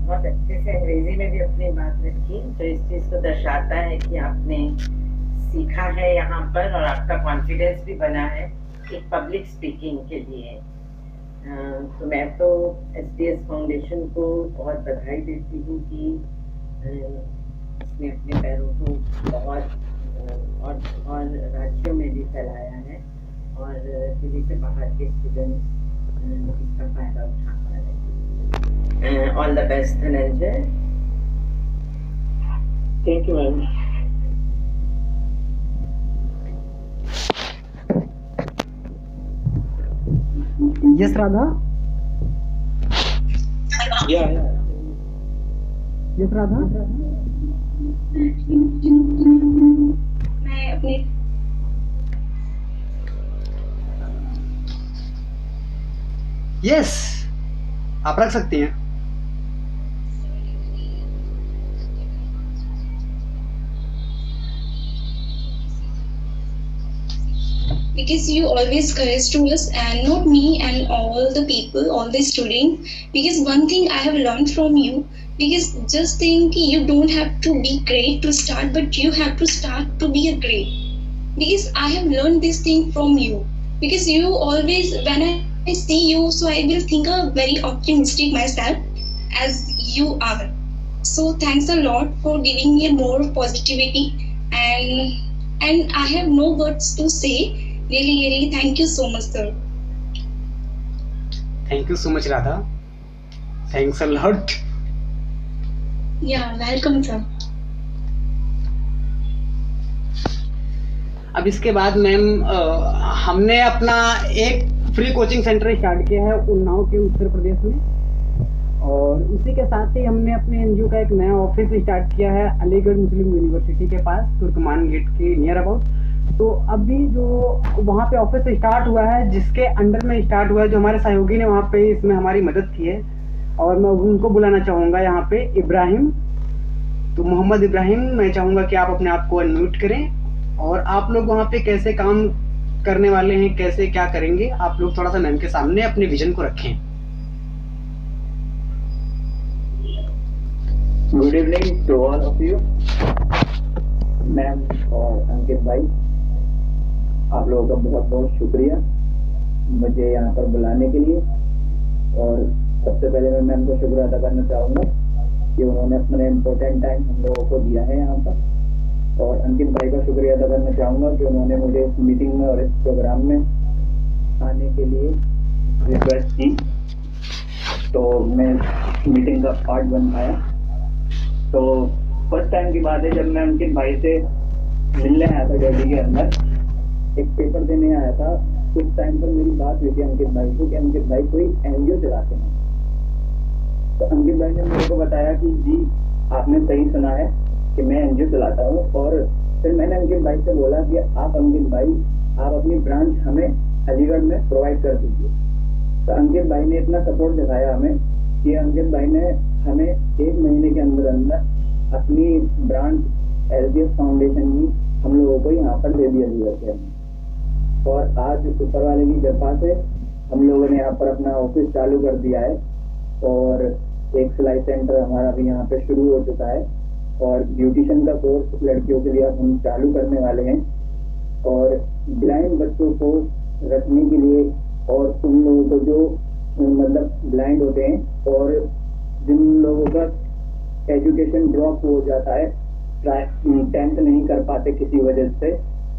बहुत अच्छे से अंग्रेजी में भी अपनी बात रखी, तो इस चीज को दर्शाता है कि आपने सीखा है यहाँ पर और आपका कॉन्फिडेंस भी बना है एक पब्लिक स्पीकिंग के लिए। तो मैं तो SDS फाउंडेशन को बहुत बधाई देती हूँ कि इसने अपने पैरों को बहुत और राज्यों में भी फैलाया है, और दिल्ली से बाहर के स्टूडेंट्स इसका फायदा उठा पा रहे हैं। All the best Dhananjay.
Thank you ma'am.
Yes Radha,
या
यस राधा।
मैं अपने
यस, आप रख सकती हैं।
because you always courage to us and not me and all the people, all the students. Because one thing I have learned from you, because just think you don't have to be great to start, but you have to start to be a great. Because I have learned this thing from you. Because you always, when I see you, so I will think a very optimistic myself as you are. So thanks a lot for giving me more positivity, and I have no words to say. Really, thank you so much, sir.
Thank you so much Radha, thanks a lot.
Yeah, welcome, sir.
अब इसके बाद मैम हमने अपना एक फ्री कोचिंग सेंटर स्टार्ट किया है उन्नाव के उत्तर प्रदेश में, और उसी के साथ ही हमने अपने एनजीओ का एक नया ऑफिस स्टार्ट किया है अलीगढ़ मुस्लिम यूनिवर्सिटी के पास, तुर्कमान गेट के नियर अबाउट। तो अभी जो वहाँ पे ऑफिस स्टार्ट हुआ है, जिसके अंडर में स्टार्ट हुआ है, जो हमारे सहयोगी ने वहाँ पे इसमें हमारी मदद की है, और मैं उनको बुलाना चाहूँगा यहाँ पे इब्राहिम। तो मोहम्मद इब्राहिम, मैं चाहूँगा कि आप अपने आप को अनम्यूट करें और आप लोग वहाँ पे कैसे काम करने वाले हैं, कैसे क्या करेंगे, आप लोग थोड़ा सा मैम के सामने अपने विजन को रखें।
Good evening to all of you. Ma'am और अंकित भाई, आप लोगों का बहुत बहुत शुक्रिया मुझे यहाँ पर बुलाने के लिए। और सबसे पहले मैं मैम को शुक्रिया अदा करना चाहूँगा कि उन्होंने अपना इम्पोर्टेंट टाइम हम लोगों को दिया है यहाँ पर। और अंकित भाई का शुक्रिया अदा करना चाहूँगा कि उन्होंने मुझे इस मीटिंग में और इस प्रोग्राम में आने के लिए रिक्वेस्ट की, तो मैं मीटिंग का पार्ट बन पाया। तो फर्स्ट टाइम की बात है जब मैं अंकित भाई से मिलने आया था दिल्ली के अंदर, एक पेपर देने आया था। उस टाइम पर मेरी बात हुई थी अंकित भाई को कि अंकित भाई कोई एनजीओ चलाते हैं। तो अंकित भाई ने मेरे को बताया कि जी आपने सही सुना है कि मैं एनजीओ चलाता हूँ। और फिर मैंने अंकित भाई से बोला कि आप अंकित भाई, आप अपनी ब्रांच हमें अलीगढ़ में प्रोवाइड कर दीजिए। तो अंकित भाई ने इतना सपोर्ट दिखाया हमें कि अंकित भाई ने हमें 1 महीने के अंदर अंदर अपनी ब्रांच एलजीएस फाउंडेशन की हम लोगों को यहाँ पर दे दिया अलीगढ़ के अंदर। और आज ऊपर वाले की कृपा से हम लोगों ने यहाँ पर अपना ऑफिस चालू कर दिया है, और एक सिलाई सेंटर हमारा भी यहाँ पे शुरू हो चुका है, और ब्यूटिशियन का कोर्स लड़कियों के लिए अब हम चालू करने वाले हैं। और ब्लाइंड बच्चों को रखने के लिए, और उन लोगों को जो मतलब ब्लाइंड होते हैं और जिन लोगों का एजुकेशन ड्रॉप हो जाता है, 10th नहीं कर पाते किसी वजह से,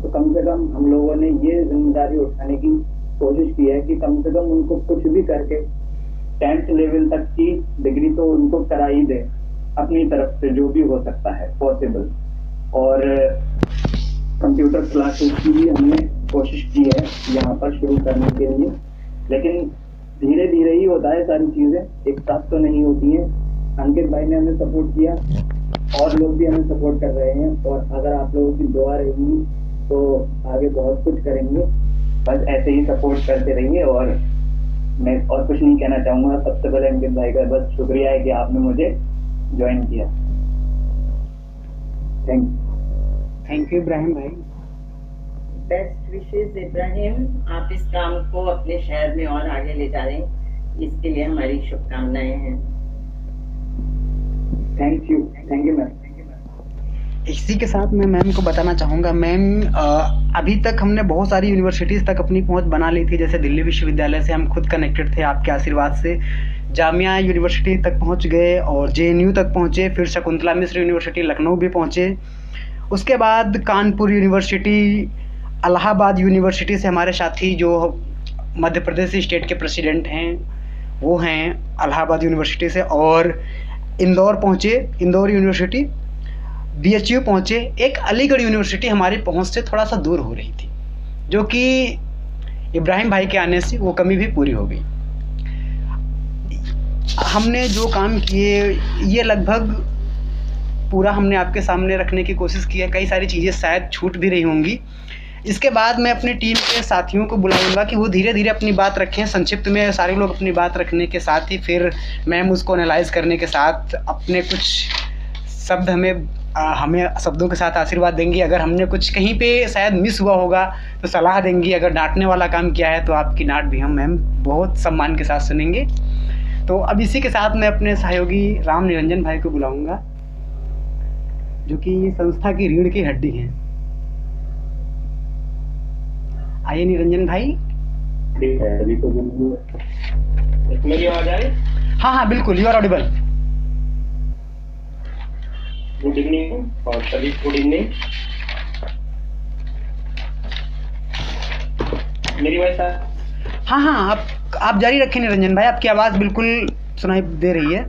तो कम से कम हम लोगों ने ये जिम्मेदारी उठाने की कोशिश की है कि कम से कम उनको कुछ भी करके 10th लेवल तक की डिग्री तो उनको करा ही दे अपनी तरफ से, जो भी हो सकता है पॉसिबल। और कंप्यूटर क्लासेस की भी हमने कोशिश की है यहाँ पर शुरू करने के लिए, लेकिन धीरे धीरे ही होता है सारी चीजें, एक साथ तो नहीं होती हैं। अंकित भाई ने हमें सपोर्ट किया, और लोग भी हमें सपोर्ट कर रहे हैं, और अगर आप लोगों की दुआ रहेगी तो आगे बहुत कुछ करेंगे। बस ऐसे ही सपोर्ट करते रहिए, और मैं और कुछ नहीं कहना चाहूँगा। सबसे पहले अंकित भाई का बस शुक्रिया है कि आपने मुझे ज्वाइन किया।
थैंक यू इब्राहिम भाई।
बेस्ट विशेस इब्राहिम, आप इस काम को अपने शहर में और आगे ले जा रहे हैं, इसके लिए हमारी शुभकामनाएं हैं।
Thank you ma'am.
इसी के साथ मैं मैम को बताना चाहूँगा, मैम अभी तक हमने बहुत सारी यूनिवर्सिटीज़ तक अपनी पहुँच बना ली थी। जैसे दिल्ली विश्वविद्यालय से हम खुद कनेक्टेड थे आपके आशीर्वाद से, जामिया यूनिवर्सिटी तक पहुँच गए और जेएनयू तक पहुँचे, फिर शकुंतला मिश्र यूनिवर्सिटी लखनऊ भी पहुँचे। उसके बाद कानपुर यूनिवर्सिटी, इलाहाबाद यूनिवर्सिटी से हमारे साथी जो मध्य प्रदेश स्टेट के प्रेसिडेंट हैं, वो हैं इलाहाबाद यूनिवर्सिटी से, और इंदौर पहुँचे, इंदौर यूनिवर्सिटी, BHU पहुँचे। एक अलीगढ़ यूनिवर्सिटी हमारी पहुँच से थोड़ा सा दूर हो रही थी, जो कि इब्राहिम भाई के आने से वो कमी भी पूरी हो गई। हमने जो काम किए ये लगभग पूरा हमने आपके सामने रखने की कोशिश की है। कई सारी चीज़ें शायद छूट भी रही होंगी। इसके बाद मैं अपनी टीम के साथियों को बुलाऊंगा कि वो धीरे धीरे अपनी बात रखें। संक्षिप्त में सारे लोग अपनी बात रखने के साथ ही फिर मैम उसको एनालाइज करने के साथ अपने कुछ शब्द हमें शब्दों के साथ आशीर्वाद देंगी। अगर हमने कुछ कहीं पे शायद मिस हुआ होगा तो सलाह देंगी। अगर डांटने वाला काम किया है तो आपकी डांट भी हम मैम बहुत सम्मान के साथ सुनेंगे। तो अब इसी के साथ मैं अपने सहयोगी राम निरंजन भाई को बुलाऊंगा, जो कि संस्था की रीढ़ की हड्डी हैं। आइए निरंजन भाई।
मेरी आवाज आ रही?
हाँ बिल्कुल, you are audible.
Good evening और सभी गुड इवनिंग। मेरी वॉइस
हाँ आप जारी रखें निरंजन भाई, आपकी आवाज़ बिल्कुल सुनाई दे रही है।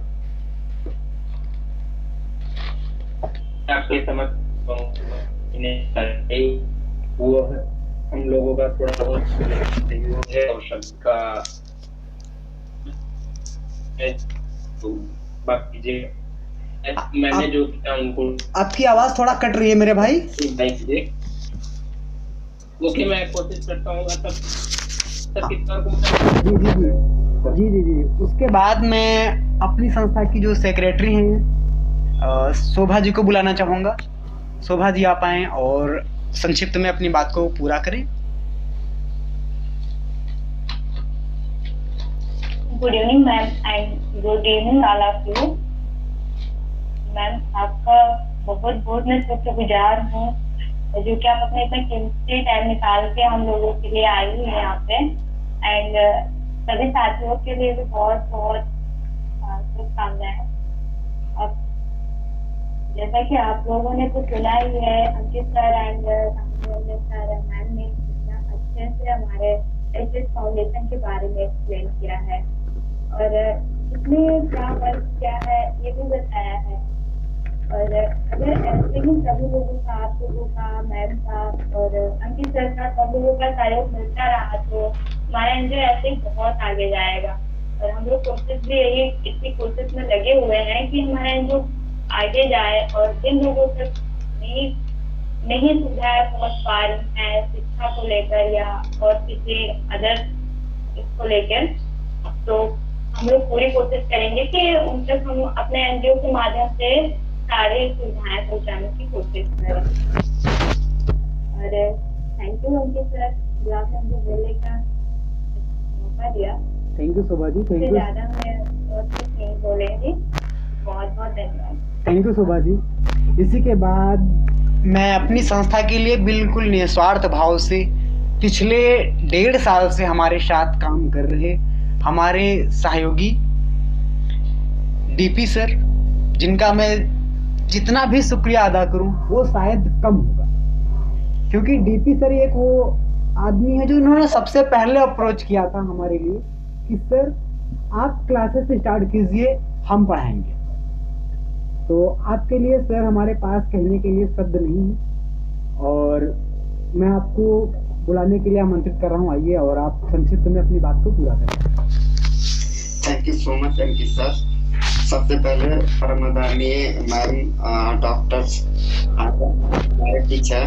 आपके समझ वो हम लोगों का थोड़ा बहुत सहयोग है और सबका तो बाकी मैंने जो किया उनको।
आपकी आवाज़ थोड़ा कट रही है मेरे भाई।
ओके, मैं कोशिश करता हूँ
जी। उसके बाद मैं अपनी संस्था की जो सेक्रेटरी हैं शोभा जी को बुलाना चाहूँगा। शोभा जी आप आएँ और संक्षिप्त में अपनी बात को पूरा करें।
Good evening ma'am and good evening all of you. Ma'am आपका बहुत बहुत मैं शुक्रगुजार हूँ जो कि आप अपने इतना कीमती टाइम निकाल के हम लोगों के लिए आई हैं यहाँ पे। एंड सभी साथियों के लिए भी बहुत बहुत शुभकामनाएं। अब जैसा कि आप लोगों ने तो सुना ही है, अंकित सर एंड सर मैम ने इतना अच्छे से हमारे एचएस फाउंडेशन के बारे में एक्सप्लेन किया है और इसमें क्या वर्क क्या है ये भी बताया है। और अगर ऐसे ही सभी लोगों का, आप लोगों का, मैम का और अंकित सर का सब लोगों का सहयोग मिलता रहा तो हमारा एनजीओ ऐसे ही बहुत आगे जाएगा। और हम लोग कोशिश भी यही इसी कोशिश में लगे हुए हैं कि हमारा एनजीओ आगे जाए और जिन लोगों तक नहीं सुविधाएं पहुंच पा रही हैं शिक्षा को लेकर या और किसी अदर इसको लेकर, तो हम लोग पूरी कोशिश करेंगे कि उन तक हम अपने एनजीओ के माध्यम से सारी सुविधाएं पहुंचाने की कोशिश करें। और थैंक यू अंकित सर जो आपने हमको बोलने का मौका दिया।
Thank you Shobha ji. Thank you.
ज्यादा मैं और कुछ नहीं बोलेंगी। बहुत बहुत धन्यवाद।
Thank you Shobha ji. इसी के बाद मैं अपनी संस्था के लिए बिल्कुल निस्वार्थ भाव से पिछले 1.5 साल से हमारे साथ काम कर रहे हमारे सहयोगी डीपी सर, जिनका मैं जितना भी शुक्रिया अदा करूं वो शायद कम होगा, क्योंकि डीपी सर एक वो आदमी है जो इन्होंने सबसे पहले अप्रोच किया था हमारे लिए कि सर आप क्लासेस स्टार्ट कीजिए, हम पढ़ाएंगे। तो आपके लिए सर हमारे पास कहने के लिए शब्द नहीं है और मैं आपको बुलाने के लिए आमंत्रित कर रहा हूँ। आइए और आप संक्षिप्त में अपनी बात को पूरा करें।
Thank you so much Ankit sir. सबसे पहले परम आदरणीय मैम डॉक्टर हमारे टीचर,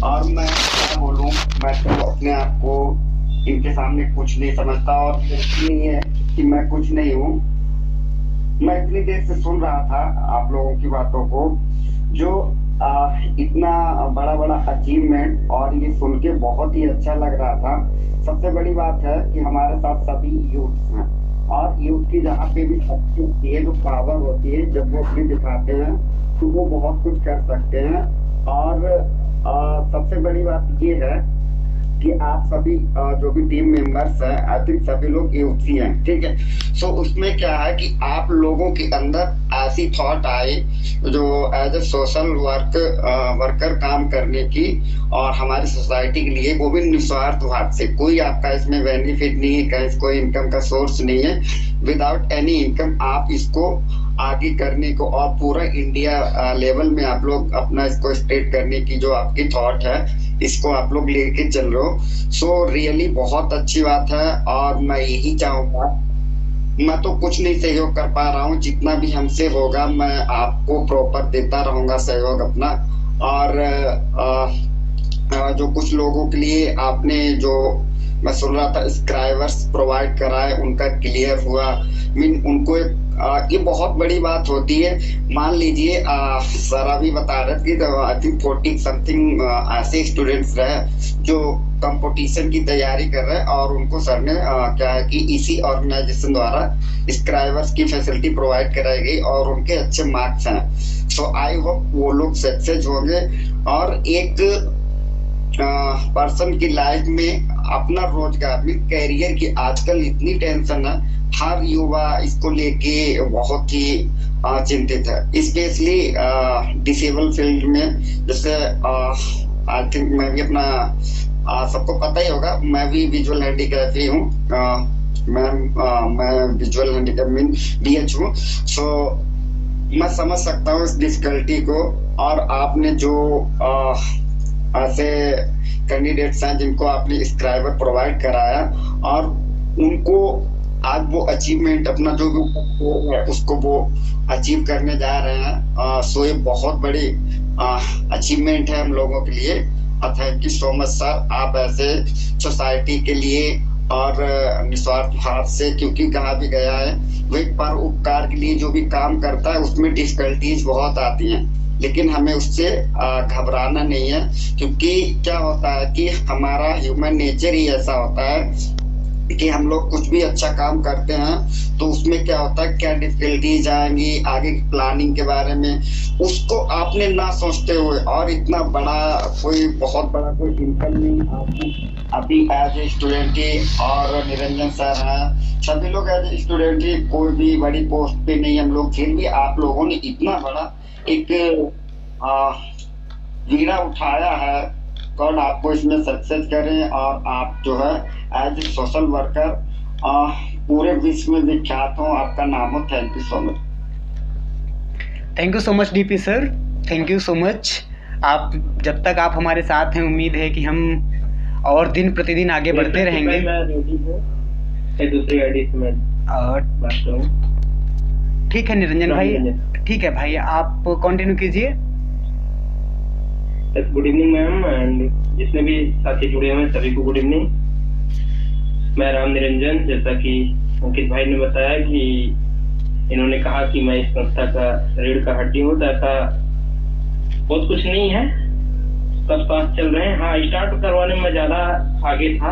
और मैं क्या बोलूँ, मैं तो अपने आप को इनके सामने कुछ नहीं समझता और नहीं है कि मैं कुछ नहीं हूँ। मैं इतनी देर से सुन रहा था आप लोगों की बातों को, जो इतना बड़ा बड़ा अचीवमेंट, और ये सुन के बहुत ही अच्छा लग रहा था। सबसे बड़ी बात है कि हमारे साथ सभी यूथ हैं और यूथ की जहाँ पे भी शक्ति होती है, जो पावर होती है, जब वो अपनी दिखाते हैं तो वो बहुत कुछ कर सकते हैं। और सबसे बड़ी बात ये है कि आप सभी जो भी टीम मेंबर्स हैं, आई थिंक सभी लोग यूथी हैं, ठीक है। सो उसमें क्या है कि आप लोगों के अंदर ऐसी थॉट आई जो एज ए सोशल वर्कर काम करने की, और हमारी सोसाइटी के लिए, वो भी निस्वार्थ भाव से। कोई आपका इसमें बेनिफिट नहीं है, कहीं कोई इनकम का सोर्स नहीं है। विदाउट एनी इनकम आप इसको आगे करने को, और पूरा इंडिया लेवल में आप लोग अपना इसको स्टेट करने की जो आपकी थॉट है, इसको आप लोग लेके चल रहे हो। सो रियली बहुत अच्छी बात है, और मैं यही चाहूंगा, मैं तो कुछ नहीं सहयोग कर पा रहा हूँ, जितना भी हमसे होगा मैं आपको प्रॉपर देता रहूंगा सहयोग अपना। और जो कुछ लोगों के लिए आपने जो मैं सुन रहा था स्क्राइबर्स प्रोवाइड कराए, उनका क्लियर हुआ, मीन उनको एक ये बहुत बड़ी बात होती है। मान लीजिए सर अभी बता रहे थे कि आई थिंक 40 समथिंग ऐसे स्टूडेंट्स रहे जो कंपटीशन की तैयारी कर रहे हैं, और उनको सर ने क्या है कि इसी ऑर्गेनाइजेशन द्वारा स्क्राइबर्स की फैसिलिटी प्रोवाइड कराई गई, और उनके अच्छे मार्क्स हैं। सो आई होप वो लोग सक्सेस होंगे, और एक पर्सन की लाइफ में अपना रोजगार में कैरियर की आजकल इतनी टेंशन है, हर युवा इसको लेके बहुत ही चिंतित है, स्पेशली डिसेबल फील्ड में। जैसे आई थिंक मैं भी अपना सबको पता ही होगा, मैं भी विजुअल हैंडीकैप ही हूँ, मैं विजुअल हैंडीकैप मीन BH हूँ। सो मैं समझ सकता हूँ इस डिफिकल्टी को, और आपने जो ऐसे कैंडिडेट्स हैं जिनको आपने स्क्राइबर प्रोवाइड कराया, और उनको आज वो अचीवमेंट अपना जो भी है उसको वो अचीव करने जा रहे हैं। सो ये बहुत बड़ी अचीवमेंट है हम लोगों के लिए। Thank you so much sir, आप ऐसे सोसाइटी के लिए और निस्वार्थ भाव से, क्योंकि कहाँ भी गया है वो एक पर उपकार के लिए जो भी काम करता है उसमें डिफिकल्टीज बहुत आती हैं, लेकिन हमें उससे घबराना नहीं है, क्योंकि क्या होता है कि हमारा ह्यूमन नेचर ही ऐसा होता है कि हम लोग कुछ भी अच्छा काम करते हैं तो उसमें क्या होता है, क्या डिफिकल्टीज आएंगी, आगे की प्लानिंग के बारे में उसको आपने ना सोचते हुए, और इतना बड़ा कोई बहुत बड़ा कोई इनकम नहीं आपको अभी एज ए स्टूडेंट ही, और निरंजन सर हैं, सभी लोग एज ए स्टूडेंट ही, कोई भी बड़ी पोस्ट पे नहीं हम लोग, फिर भी आप लोगों ने इतना बड़ा एक बीड़ा उठाया है। गॉड आपको इसमें सक्सेस करें, और आप जो है एज ए सोशल वर्कर पूरे विश्व में विख्यात हो, आपका नाम हो। Thank you so much.
Thank you so much DP sir, thank you so much. आप जब तक आप हमारे साथ हैं, उम्मीद है कि हम और दिन प्रतिदिन आगे बढ़ते रहेंगे।
दूसरी आईडी से मैं बात करूं।
ठीक है निरंजन भाई, ठीक है भाई, आप कंटिन्यू कीजिए।
गुड इवनिंग मैम, एंड जितने भी साथी जुड़े हुए हैं सभी को गुड इवनिंग। मैं राम निरंजन, जैसा कि अंकित भाई ने बताया कि इन्होंने कहा कि मैं इस संस्था का रीढ़ का हड्डी हूँ, तो ऐसा बहुत कुछ नहीं है, सब पास चल रहे हैं। हाँ, स्टार्ट करवाने में ज्यादा आगे था,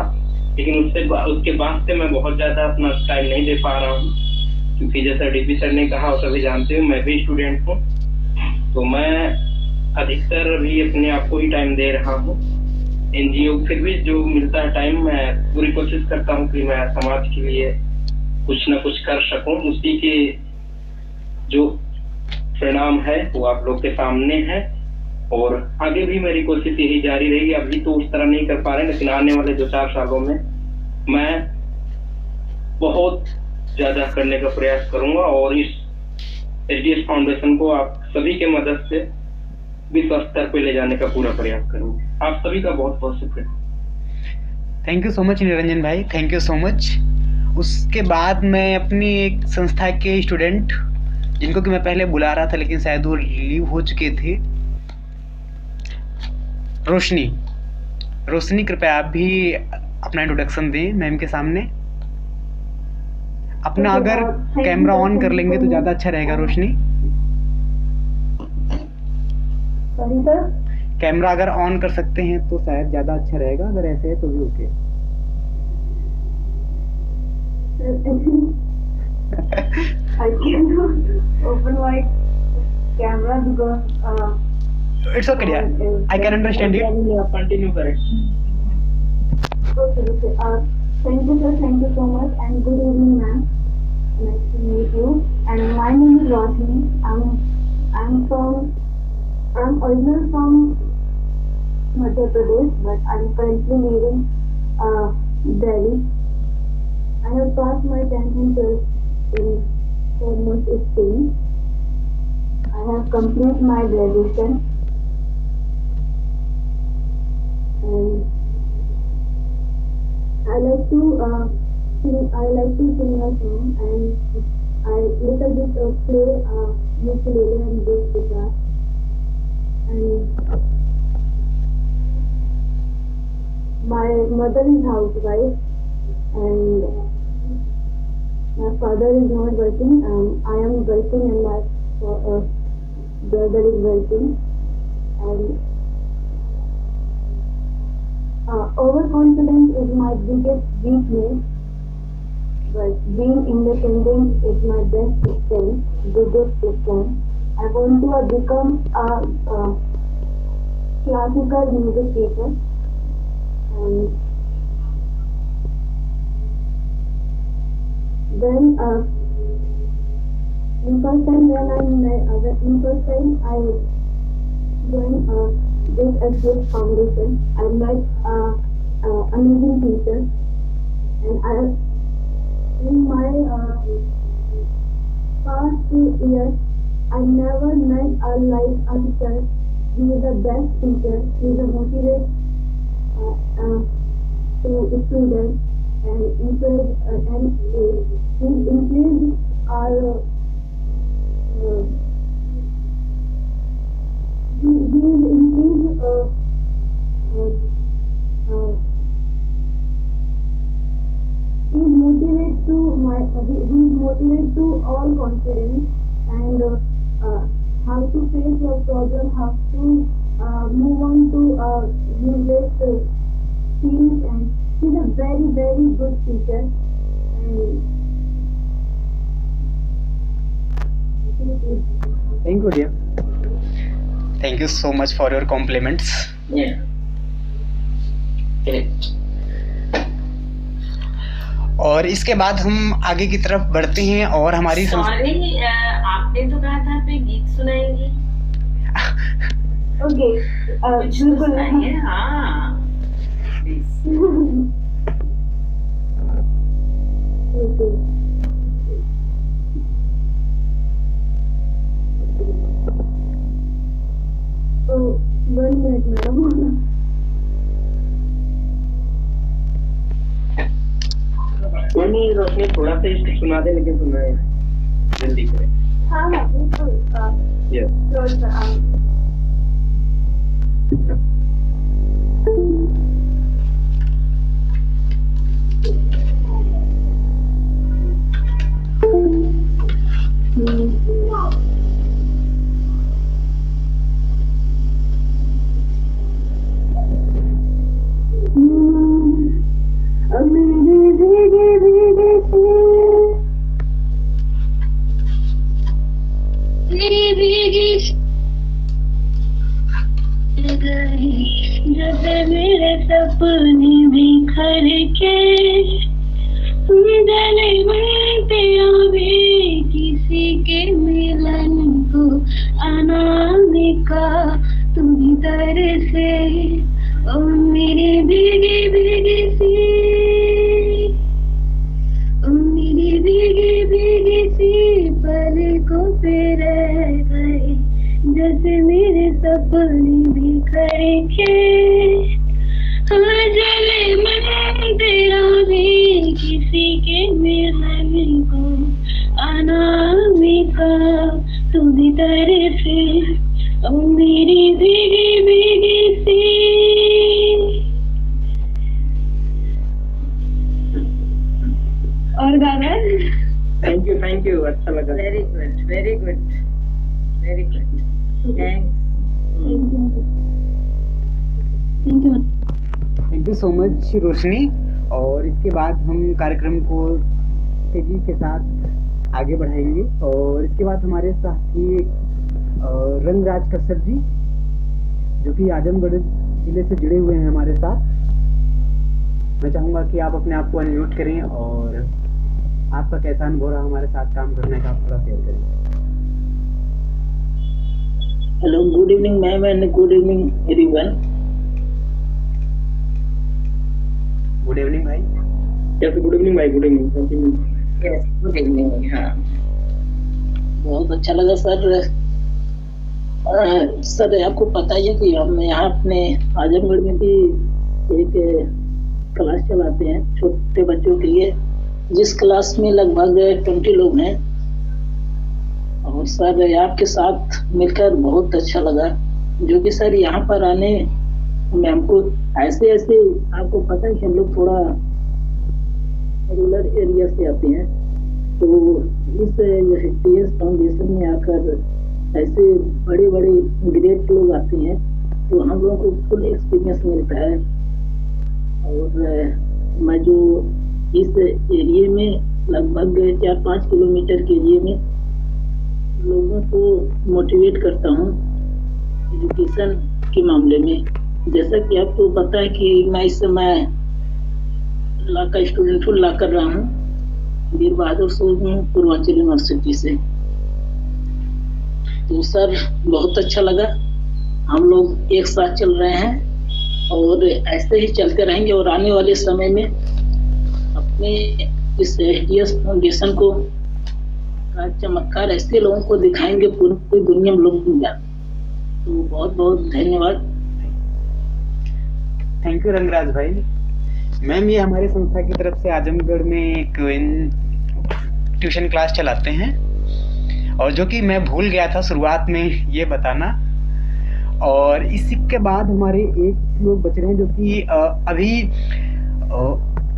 लेकिन उसके बाद से मैं बहुत ज्यादा अपना टाइम नहीं दे पा रहा हूँ, क्योंकि जैसा DP सर ने कहा वो सभी जानते हो, मैं भी स्टूडेंट हूँ, तो मैं अधिकतर अभी अपने आप को ही टाइम दे रहा हूँ। NGO फिर भी जो मिलता है टाइम, मैं पूरी कोशिश करता हूँ कि मैं समाज के लिए कुछ ना कुछ कर सकूं। उसी के जो परिणाम है वो आप लोग के सामने है, और आगे भी मेरी कोशिश यही जारी रहेगी। अभी तो उस तरह नहीं कर पा रहे, लेकिन आने वाले 2-4 सालों में मैं बहुत ज्यादा करने का प्रयास करूंगा, और इस SDH फाउंडेशन को आप सभी के मदद से विश्व स्तर पे ले जाने का पूरा प्रयास करूंगा। आप सभी का बहुत बहुत शुक्रिया।
Thank you so much Niranjan भाई, थैंक यू सो मच। उसके बाद मैं अपनी एक संस्था के स्टूडेंट, जिनको कि मैं पहले बुला रहा था लेकिन शायद वो लीव हो चुके थे, रोशनी कृपया आप भी अपना इंट्रोडक्शन दें मैम के सामने। अपना अगर कैमरा ऑन कर लेंगे तो ज़्यादा अच्छा रहेगा। रोशनी, कैमरा अगर ऑन कर सकते हैं तो शायद ज़्यादा अच्छा रहेगा, अगर ऐसे है तो भी okay.
I cannot open my camera because
It's okay, yeah. I can understand it.
Continue करें।
Okay. Thank you, sir. Thank you so much, and good evening, ma'am. Nice to meet you. And my name is Rosni. I'm original from Madhya Pradesh, but I'm currently living Delhi. I have passed my 10th and 12th in almost Spain. I have completed my graduation, and I like to sing a song, and I little bit play ukulele and bass guitar. And my mother is housewife, and my father is not working. I am working, and my brother is working. And overconfidence is my biggest weakness, but being independent is my best strength, biggest strength. I want to become a classical music teacher, and then in first time I joined this SGS Foundation. I met amazing teachers, and in my past 2 years, I never met a teacher. He is the best teacher. He is a motivate to students and encourage he increased our he's motivated to all confidence, and how to face your problem, how to move on to useless things, and he's a very, very good teacher. And
Thank you, dear. Thank you so much for your compliments.
Yeah. Correct.
और इसके बाद हम आगे की तरफ बढ़ते हैं और हमारी
सॉरी, आपने तो कहा था आप एक गीत सुनाएंगे।
ओके,
कुछ तो सुनाइए। हाँ,
One minute, madam.
नहीं रोशनी, थोड़ा सा इसको सुना दे, लेकिन सुनाए जल्दी करें।
हाँ बिल्कुल।
यस।
जब मेरे सपने बिखर के गले मिलते आवे, किसी के मिलन को अनामिका तू भीतर से, ओ मेरी भीगी भीगी सी, ओ मेरी भीगी भीगी सी पलकों पे रह गए, जैसे मेरे सपने बिखर के जले मन तेरा भी, किसी के मिलन को अनामिका तू भीतर से, ओ मेरी भीगी भीगी सी। और गाना?
थैंक यू, अच्छा लगा।
Very good, very good, very good.
Thank you so much Roshni. और इसके बाद हम कार्यक्रम को तेजी के साथ आगे बढ़ाएंगे, और इसके बाद हमारे साथी रंगराज कश्यप जी, जो कि आजमगढ़ जिले से जुड़े हुए हैं हमारे साथ। मैं चाहूँगा कि आप अपने आप को अनम्यूट करें और आपका कैसा अनुभव रहा हमारे साथ काम करने का, आप थोड़ा शेयर करें।
Hello, good evening ma'am and good evening everyone.
Good evening भाई।
यस, गुड इवनिंग भाई, good evening.
Yes, good evening. हाँ,
बहुत अच्छा लगा सर। सर आपको पता ही है कि हम यहाँ अपने आजमगढ़ में भी एक क्लास चलाते हैं छोटे बच्चों के लिए, जिस क्लास में लगभग 20 लोग हैं। और सर आपके साथ मिलकर बहुत अच्छा लगा, जो कि सर यहाँ पर आने में हमको ऐसे आपको पता है कि हम लोग थोड़ा रूरल एरिया से आते हैं, तो इस TS फाउंडेशन में आकर ऐसे बड़े बड़े ग्रेट लोग आते हैं, तो हम लोगों को फुल एक्सपीरियंस मिलता है। और मैं जो इस एरिया में लगभग 4-5 किलोमीटर के एरिया में लोगों को मोटिवेट करता हूँ एजुकेशन के मामले में। जैसा कि आपको पता है कि मैं इस समय लॉ का स्टूडेंट हूँ, लॉ कर रहा हूँ वीर बहादुर सूद पूर्वांचल यूनिवर्सिटी से। तो सर बहुत अच्छा लगा, हम लोग एक साथ चल रहे हैं और ऐसे ही चलते रहेंगे, और आने वाले समय में अपने इस TS फाउंडेशन को का चमत्कार ऐसे लोगों को दिखाएंगे पूरी दुनिया में लोग जान। तो बहुत बहुत धन्यवाद।
थैंक यू रंगराज भाई। मैम, ये हमारी संस्था की तरफ से आजमगढ़ में एक ट्यूशन क्लास चलाते हैं, और जो कि मैं भूल गया था शुरुआत में ये बताना। और इसी के बाद हमारे एक लोग बच रहे हैं जो कि अभी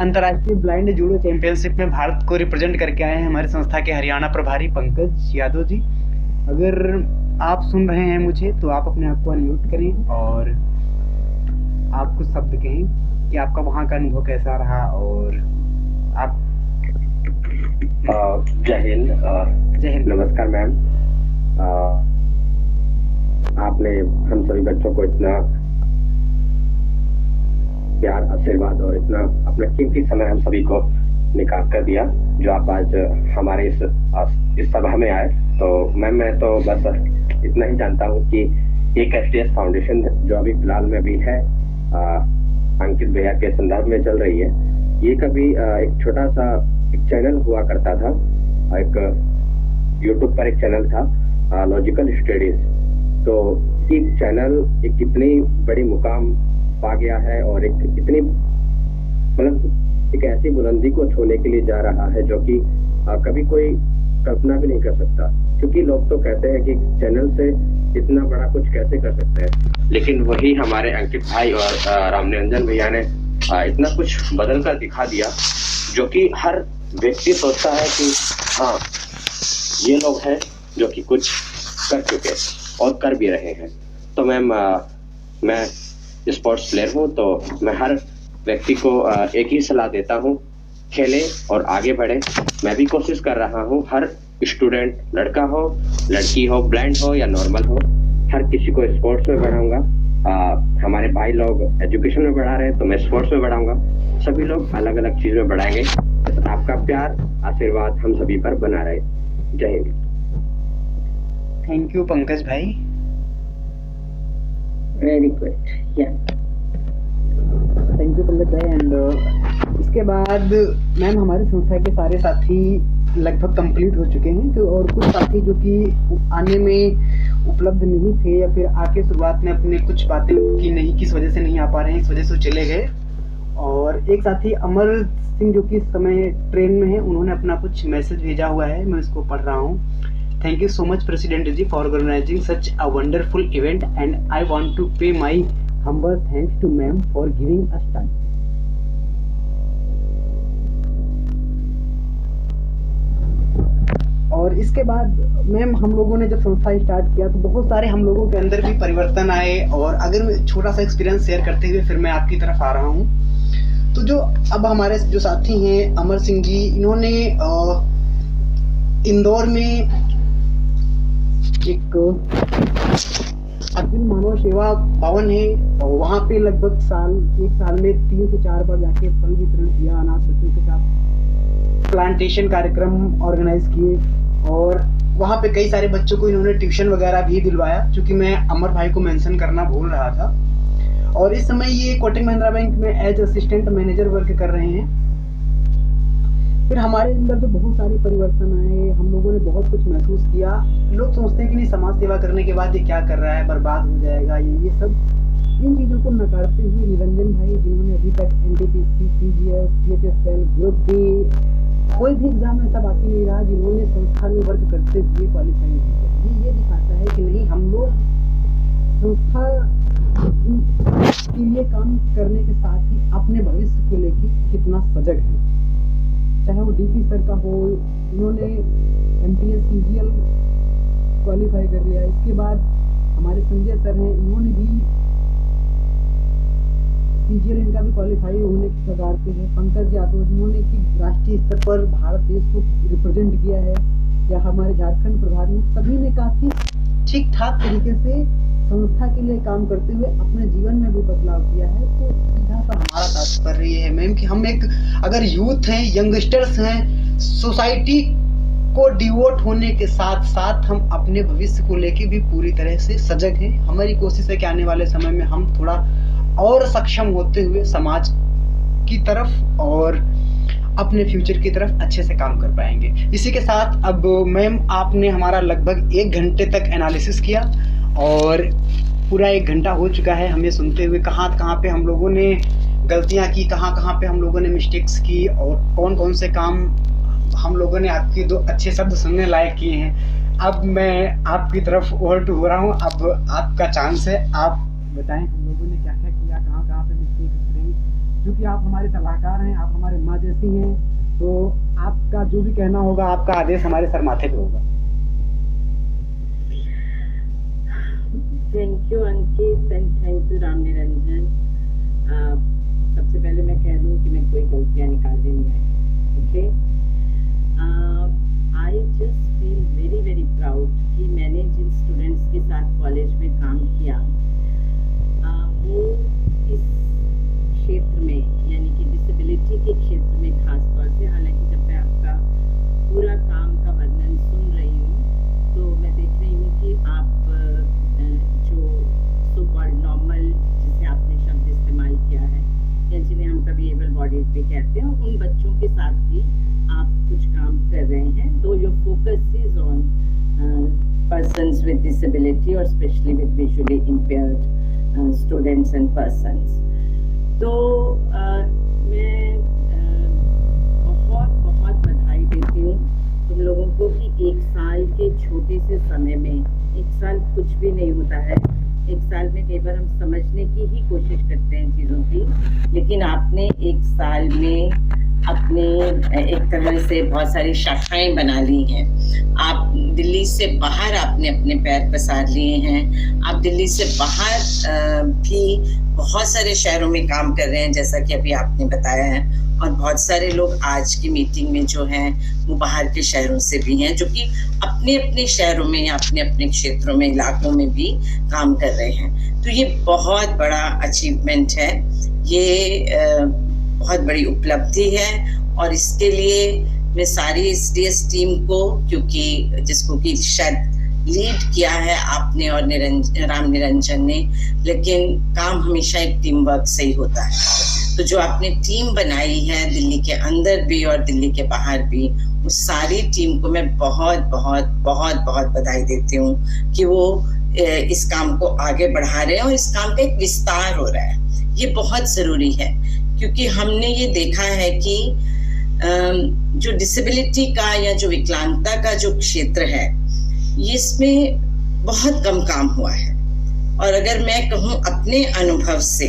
अंतर्राष्ट्रीय ब्लाइंड जूडो चैंपियनशिप में भारत को रिप्रेजेंट करके आए हैं, हमारी संस्था के हरियाणा प्रभारी पंकज यादव जी। अगर आप सुन रहे हैं मुझे तो आप अपने आप को अनम्यूट करें और आप कुछ शब्द कहें कि आपका वहाँ का अनुभव कैसा रहा। और आप
जय हिंद।
जय हिंद।
नमस्कार मैम। आपने हम सभी बच्चों को इतना प्यार, आशीर्वाद और इतना अपना कीमती समय हम सभी को निकाल कर दिया, जो आप आज हमारे इस सभा में आए। तो मैम, मैं तो बस इतना ही जानता हूँ कि एक TS फाउंडेशन जो अभी फिलहाल में भी है, अंकित भैया के संदर्भ में चल रही है, ये कभी एक छोटा सा एक चैनल हुआ करता था, एक YouTube पर एक चैनल था लॉजिकल स्टडीज। तो एक चैनल एक कितनी बड़ी मुकाम पा गया है और एक इतनी मतलब एक ऐसी बुलंदी को छूने के लिए जा रहा है जो कि कभी कोई कल्पना भी नहीं कर सकता। क्योंकि लोग तो कहते हैं कि चैनल से इतना बड़ा कुछ कैसे कर सकते हैं, लेकिन वही हमारे अंकित भाई और रामनिरंजन भैया ने इतना कुछ बदल कर दिखा दिया, जो कि हर व्यक्ति सोचता है कि हाँ, ये लोग हैं जो कि कुछ कर चुके और कर भी रहे हैं। तो मैम, मैं स्पोर्ट्स प्लेयर हूँ, तो मैं हर व्यक्ति को एक ही सलाह देता हूँ, खेले और आगे बढ़े। मैं भी कोशिश कर रहा हूँ, हर स्टूडेंट, लड़का हो, लड़की हो, ब्लाइंड हो या नॉर्मल हो, हर किसी को स्पोर्ट्स में बढ़ाऊंगा। हमारे भाई लोग एजुकेशन में बढ़ा रहे हैं तो मैं स्पोर्ट्स में बढ़ाऊंगा। सभी लोग अलग अलग चीज में बढ़ाएंगे। तो आपका प्यार, आशीर्वाद हम सभी पर बना रहे। जय हिंद।
थैंक यू पंकज भाई।
Very good.
Thank you Pankaj भाई। एंड इसके बाद मैम, हमारी संस्था के सारे साथी लगभग कंप्लीट हो चुके हैं, तो और कुछ साथी जो कि आने में उपलब्ध नहीं थे या फिर आके शुरुआत में अपने कुछ बातें की नहीं, किस वजह से नहीं आ पा रहे हैं, इस वजह से चले गए। और एक साथी अमर सिंह जो कि इस समय ट्रेन में है, उन्होंने अपना कुछ मैसेज भेजा हुआ है, मैं इसको पढ़ रहा हूँ। Thank you so much President ji for organizing such a wonderful event, and I want to pay my humble thanks to ma'am for giving us time. और इसके बाद मैम, हम लोगों ने जब संस्था स्टार्ट किया तो बहुत सारे हम लोगों के अंदर भी परिवर्तन आए। और अगर मैं छोटा सा एक्सपीरियंस शेयर करते हुए फिर मैं आपकी तरफ आ रहा हूँ, तो जो अब हमारे जो साथी हैं अमर सिंह जी, इन्होंने इंदौर में एक अखिल मानव सेवा भवन है, और वहाँ पे लगभग एक साल में 3 से 4 बार जाके फल वितरण किया, अनाथ बच्चों के साथ प्लांटेशन कार्यक्रम ऑर्गेनाइज किए, और वहाँ पे कई सारे बच्चों को इन्होंने ट्यूशन वगैरह भी दिलवाया, क्योंकि मैं अमर भाई को मेंशन करना भूल रहा था। और इस समय ये कोटक महिंद्रा बैंक में एज असिस्टेंट मैनेजर वर्क कर रहे हैं। फिर हमारे अंदर जो बहुत सारे परिवर्तन आए, हम लोगों ने बहुत कुछ महसूस किया। लोग सोचते हैं कि नहीं, समाज सेवा करने के बाद ये क्या कर रहा है, बर्बाद हो जाएगा, ये सब, इन चीज़ों को नकारते हुए निरंजन भाई, जिन्होंने अभी तक NTPC, CGS, PHSL, group D, कोई भी एग्जाम ऐसा बाकी नहीं रहा जिन्होंने संस्था में वर्क करते हुए क्वालिफाई नहीं किया। ये दिखाता है कि नहीं, हम लोग संस्था के लिए काम करने के साथ ही अपने भविष्य को लेकर कितना सजग है। चाहे वो DP सर का हो, इन्होंने MTS CGL क्वालिफाई कर लिया। इसके बाद हमारे संजय सर हैं, इन्होंने भी CGL इनका भी क्वालिफाई होने की कगार पे है। पंकज यादव, जिन्होंने कि राष्ट्रीय स्तर पर भारत देश को रिप्रेजेंट किया है, या हमारे झारखंड प्रभारी, सभी ने काफी ठीक ठाक तरीके से संस्था के लिए काम करते हुए अपने जीवन में भी बदलाव किया है। तो सीधा सा हमारा तात्पर्य ये है मैम कि हम एक, अगर यूथ हैं, यंगस्टर्स हैं, सोसाइटी को डिवोट होने के साथ साथ हम अपने भविष्य को लेके भी पूरी तरह से सजग हैं। हमारी कोशिश है कि आने वाले समय में हम थोड़ा और सक्षम होते हुए समाज की तरफ और अपने फ्यूचर की तरफ अच्छे से काम कर पाएंगे। इसी के साथ अब मैम, आपने हमारा लगभग 1 घंटे तक एनालिसिस किया, और पूरा 1 घंटा हो चुका है हमें सुनते हुए, कहाँ पे हम लोगों ने गलतियाँ की, कहाँ पे हम लोगों ने मिस्टेक्स की, और कौन से काम हम लोगों ने आपके 2 अच्छे शब्द सुनने लायक किए हैं। अब मैं आपकी तरफ ओवर टू हो रहा हूँ, अब आपका चांस है, आप बताएं हम लोगों ने क्या क्या किया, कहाँ पे मिस्टेक्स रही, क्योंकि आप हमारे सलाहकार हैं, आप हमारे माँ जैसी हैं, तो आपका जो भी कहना होगा, आपका आदेश हमारे सर माथे पे होगा।
Thank you Ankit and thank you Ram Niranjan. सबसे पहले मैं कह दूं कि मैं कोई गलतियां निकालने नहीं आई। Okay, I just feel very very proud कि मैंने जिन स्टूडेंट्स के साथ कॉलेज में काम किया, वो इस क्षेत्र में, यानी कि डिसेबिलिटी के क्षेत्र में खास तौर से, हालांकि जब मैं आपका पूरा काम का वर्णन सुन रही हूँ तो मैं देख रही हूँ कि आप जो सो कॉल्ड नॉर्मल, जिसे आपने शब्द इस्तेमाल किया है, या जिन्हें हम कभी एबल बॉडीज भी कहते हैं, उन बच्चों के साथ भी आप कुछ काम कर रहे हैं। दो your focus is on persons with disability और especially with visually impaired students and persons. तो मैं बहुत बहुत बधाई देती हूँ तुम लोगों को कि 1 साल के छोटे से समय में, 1 साल कुछ भी नहीं होता है, 1 साल में कई बार हम समझने की ही कोशिश करते हैं चीज़ों की, लेकिन आपने 1 साल में अपने एक तरह से बहुत सारी शाखाएं बना ली हैं। आप दिल्ली से बाहर आपने अपने पैर पसार लिए हैं, आप दिल्ली से बाहर भी बहुत सारे शहरों में काम कर रहे हैं, जैसा कि अभी आपने बताया है, और बहुत सारे लोग आज की मीटिंग में जो हैं वो बाहर के शहरों से भी हैं, जो कि अपने अपने शहरों में या अपने अपने क्षेत्रों में, इलाकों में भी काम कर रहे हैं। तो ये बहुत बड़ा अचीवमेंट है, ये बहुत बड़ी उपलब्धि है, और इसके लिए मैं सारी SDS टीम को, क्योंकि जिसको कि शायद लीड किया है आपने और राम निरंजन ने, लेकिन काम हमेशा एक टीम वर्क से ही होता है। तो जो आपने टीम बनाई है दिल्ली के अंदर भी और दिल्ली के बाहर भी, उस सारी टीम को मैं बहुत बहुत बहुत बहुत बधाई देती हूँ कि वो इस काम को आगे बढ़ा रहे हैं और इस काम का एक विस्तार हो रहा है। ये बहुत ज़रूरी है, क्योंकि हमने ये देखा है कि जो डिसेबिलिटी का या जो विकलांगता का जो क्षेत्र है, इसमें बहुत कम काम हुआ है। और अगर मैं कहूँ अपने अनुभव से,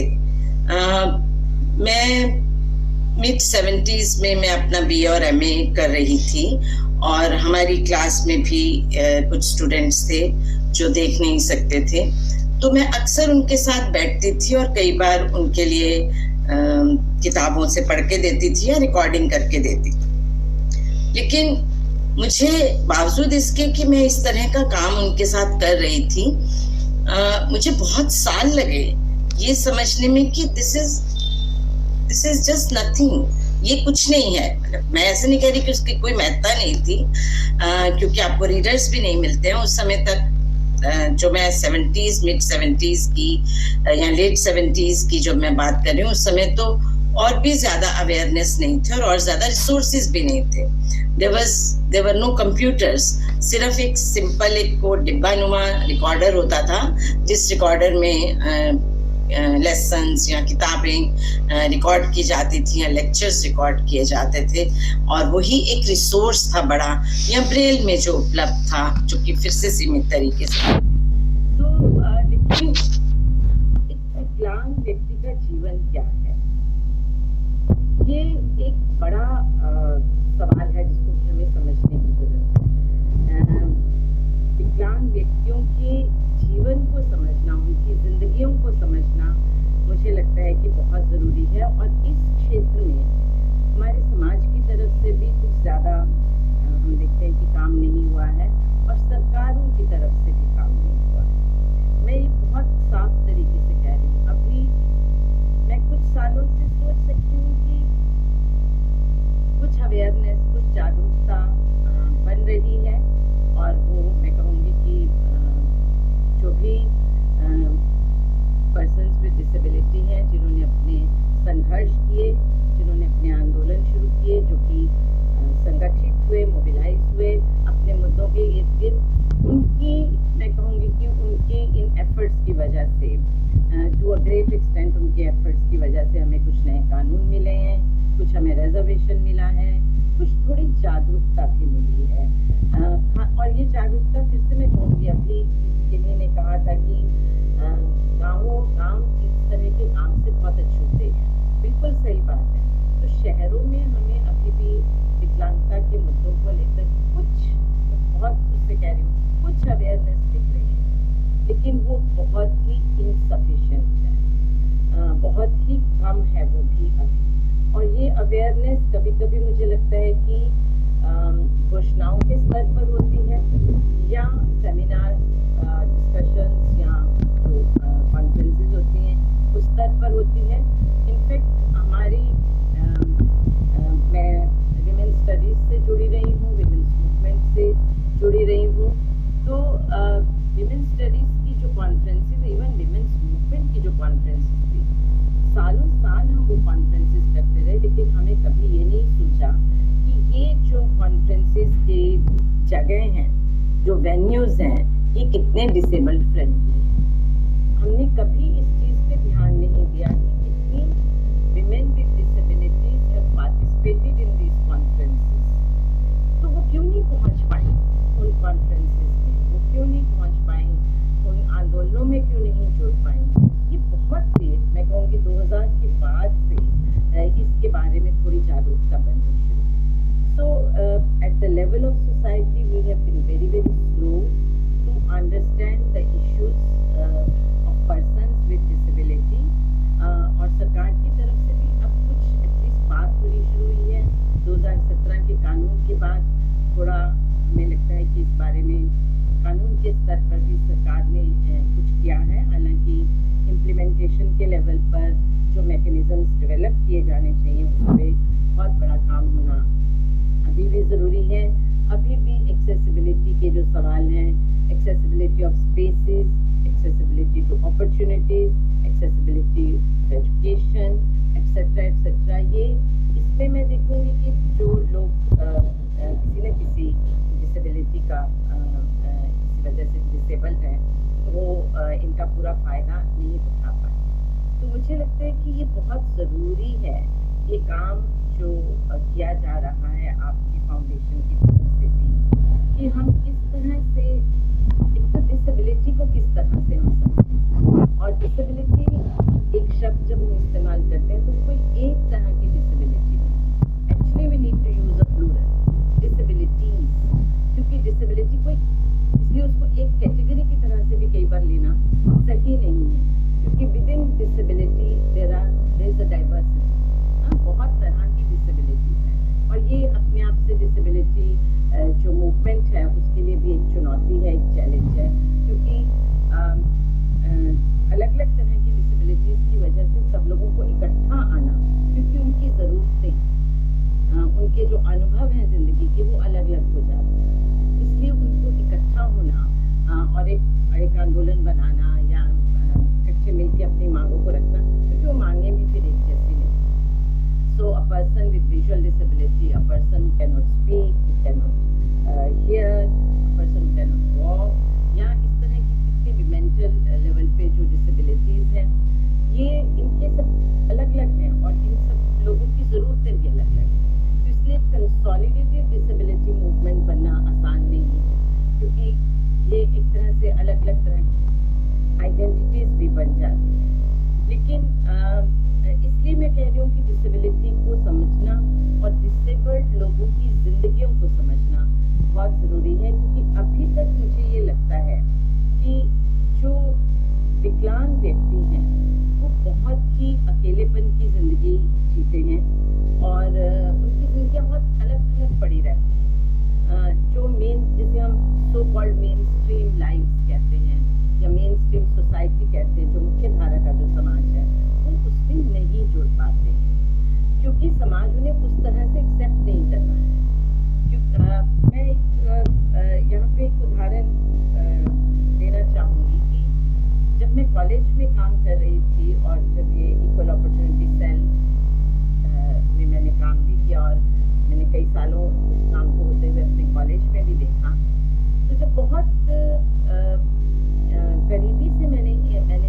मैं मिड 70s में मैं अपना BA और MA कर रही थी, और हमारी क्लास में भी कुछ स्टूडेंट्स थे जो देख नहीं सकते थे, तो मैं अक्सर उनके साथ बैठती थी और कई बार उनके लिए किताबों से पढ़ के देती थी या रिकॉर्डिंग करके देती थी। लेकिन मुझे बावजूद इसके कि मैं इस तरह का काम उनके साथ कर रही थी,
मुझे बहुत साल लगे ये समझने में कि दिस इज जस्ट नथिंग, ये कुछ नहीं है। मतलब मैं ऐसे नहीं कह रही कि उसकी कोई महत्ता नहीं थी, क्योंकि आपको रीडर्स भी नहीं मिलते हैं उस समय तक। जो मैं 70s मिड 70s की या लेट 70s की जो मैं बात कर रही हूँ, उस समय तो और भी ज्यादा अवेयरनेस नहीं थे और ज्यादा रिसोर्सेज भी नहीं थे। देवर नो कंप्यूटर्स, सिर्फ एक सिंपल एक को डिब्बा नुमा रिकॉर्डर होता था, जिस रिकॉर्डर में लेसन्स या किताबें रिकॉर्ड की जाती थी या लेक्चर्स रिकॉर्ड किए जाते थे, और वही एक रिसोर्स था बड़ा, या ब्रेल में जो उपलब्ध था, जो कि फिर से सीमित तरीके से।
तो लेकिन एक विकलांग व्यक्ति का जीवन क्या है, ये एक बड़ा सवाल है जिसको हमें समझने की जरूरत है। विकलांग व्यक्तियों के जीवन को समझना, उनकी जिंदगियों को समझना मुझे लगता है कि बहुत ज़रूरी है। और इस क्षेत्र में हमारे समाज की तरफ से भी कुछ ज़्यादा हम देखते हैं कि काम नहीं हुआ है, और सरकारों की तरफ से भी काम नहीं हुआ है। मैं ये बहुत साफ तरीके से कह रही हूँ। अभी मैं कुछ सालों से सोच सकती हूँ कि कुछ अवेयरनेस, कुछ जागरूकता बन रही है, और वो मैं कहूँगी कि जो भी पर्सन्स विद डिसेबिलिटी हैं, जिन्होंने अपने संघर्ष किए, जिन्होंने अपने आंदोलन शुरू किए, जो कि संगठित हुए, मोबिलाइज हुए अपने मुद्दों के इर्द गिर्द, उनकी मैं कहूँगी कि उनके इन एफर्ट्स की वजह से, टू अ ग्रेट एक्सटेंट उनके एफर्ट्स की वजह से हमें कुछ नए कानून मिले हैं, कुछ हमें रिजर्वेशन मिला है, कुछ थोड़ी जागरूकता भी मिली है। और ये जागरूकता फिर से मैं कहूँगी, अभी किसी ने कहा था कि गाँव इस तरह के काम से बहुत अछूते हैं। बिल्कुल सही बात है। तो शहरों में हमें अभी भी विकलांगता के मुद्दों को लेकर कुछ, बहुत उससे कह रही हूँ, कुछ अवेयरनेस दिख रही है, लेकिन वो बहुत ही इनसफिशिएंट है, बहुत ही कम है वो भी अभी। और ये अवेयरनेस कभी कभी मुझे लगता है कि घोषणाओं के स्तर पर होती है, या सेमिनार, डिस्कशंस, या जो कॉन्फ्रेंसेस होती हैं उस स्तर पर होती है। इनफैक्ट हमारी मैं विमेंस स्टडीज से जुड़ी रही हूँ, विमेंस मूवमेंट से जुड़ी रही हूँ, तो विमेंस स्टडीज की जो कॉन्फ्रेंसेस, इवन विमेंस मूवमेंट की जो कॉन्फ्रेंसेस थी, सालों साल हम वो कॉन्फ्रेंसेस करते रहे, लेकिन हमें कभी ये नहीं सोचा कि ये जो कॉन्फ्रेंसेस के जगह हैं, जो वेन्यूज हैं, ये कितने डिसेबल्ड फ्रेंडली हैं। हमने कभी इस चीज़ पे ध्यान नहीं दिया कि कितनी women with disabilities have participated in these conferences. तो वो क्यों नहीं पहुंच पाई उन कॉन्फ्रेंसेस में, वो क्यों नहीं पहुंच पाई उन आंदोलनों में, क्यों नहीं जुड़ पाई। ये बहुत लेट, मैं कहूँगी 2000 के बाद से इसके बारे में थोड़ी जागरूकता बननी शुरू। So at the level of society, we have been very, very slow to understand the issues of persons with disability. और सरकार की तरफ से भी अब कुछ एटलीस्ट बात होनी शुरू हुई है। 2017 के कानून के बाद थोड़ा हमें लगता है कि इस बारे में कानून के स्तर पर भी सरकार ने कुछ किया है। हालांकि इम्प्लीमेंटेशन के लेवल पर जो मैकेनिज्म्स डेवलप किए जाने चाहिए, उस पर बहुत बड़ा काम होना अभी भी ज़रूरी है। अभी भी एक्सेसिबिलिटी के जो सवाल हैं, accessibility of spaces, accessibility to opportunities, accessibility to education, etcetera, ये इसमें मैं देखूंगी कि जो लोग किसी न किसी डिसेबिलिटी का किसी वजह से डिसेबल्ड हैं, वो इनका पूरा फ़ायदा नहीं उठा पाए। तो मुझे लगता है कि ये बहुत ज़रूरी है, ये काम जो किया जा रहा है आपकी फाउंडेशन की तरफ से भी, कि हम किस तरह से एक तो डिसेबिलिटी को किस तरह से हम समझें। और डिसेबिलिटी एक शब्द जब हम इस्तेमाल करते हैं तो कोई एक तरह की डिसेबिलिटी नहीं, actually we need to use a plural disabilities, क्योंकि डिसेबिलिटी कोई, इसलिए उसको एक कैटेगरी की तरह से भी कई बार लेना सही नहीं है, क्योंकि within disability there is a diversity, बहुत तरह की डिसेबिलिटीज हैं। और ये अपने आप से डिसेबिलिटी जो मूवमेंट है उसके लिए भी एक चुनौती है, एक चैलेंज है, क्योंकि हैं जिंदगी के वो अलग अलग हो जाते हैं। इसलिए उनको इकट्ठा होना और एक आंदोलन बनाना या इकट्ठे मिलकर अपनी मांगों को रखना, क्योंकि वो मांगे भी फिर एक जैसी नहीं। So a person with visual disability, a person who can not speak, who can not hear, a person who can not walk, या इस तरह की कितने भी मेंटल लेवल पे जो डिसेबिलिटीज हैं, ये इनके सब अलग अलग हैं और इन सब लोगों की ज़रूरतें भी अलग अलग हैं। तो इसलिए कंसोलिडेटेड डिसेबिलिटी मूवमेंट बनना आसान नहीं है, क्योंकि ये एक तरह से अलग अलग तरह की आइडेंटिटीज भी बन जाती हैं। लेकिन इसलिए मैं कह रही हूँ कि डिसेबिलिटी को समझना और डिसेबल्ड लोगों की जिंदगियों को समझना बहुत ज़रूरी है, क्योंकि अभी तक मुझे ये लगता है कि जो विकलांग व्यक्ति हैं वो बहुत ही अकेलेपन की ज़िंदगी जीते हैं और उनकी ज़िंदगियाँ बहुत अलग अलग पड़ी रहती हैं। जो जिसे हम so called mainstream lifes कहते हैं या मेन स्ट्रीम सोसाइटी कहते हैं, जो मुख्य धारा का जो समाज है, वो उसमें नहीं जुड़ पाते हैं, क्योंकि समाज उन्हें उस तरह से एक्सेप्ट नहीं करता है। मैं यहाँ पे एक उदाहरण देना चाहूँगी कि जब मैं कॉलेज में काम कर रही थी और जब ये इक्वल अपॉर्चुनिटी सेल में मैंने काम भी किया और मैंने कई सालों उस काम को होते हुए अपने कॉलेज में भी देखा, तो जब बहुत करीबी से मैंने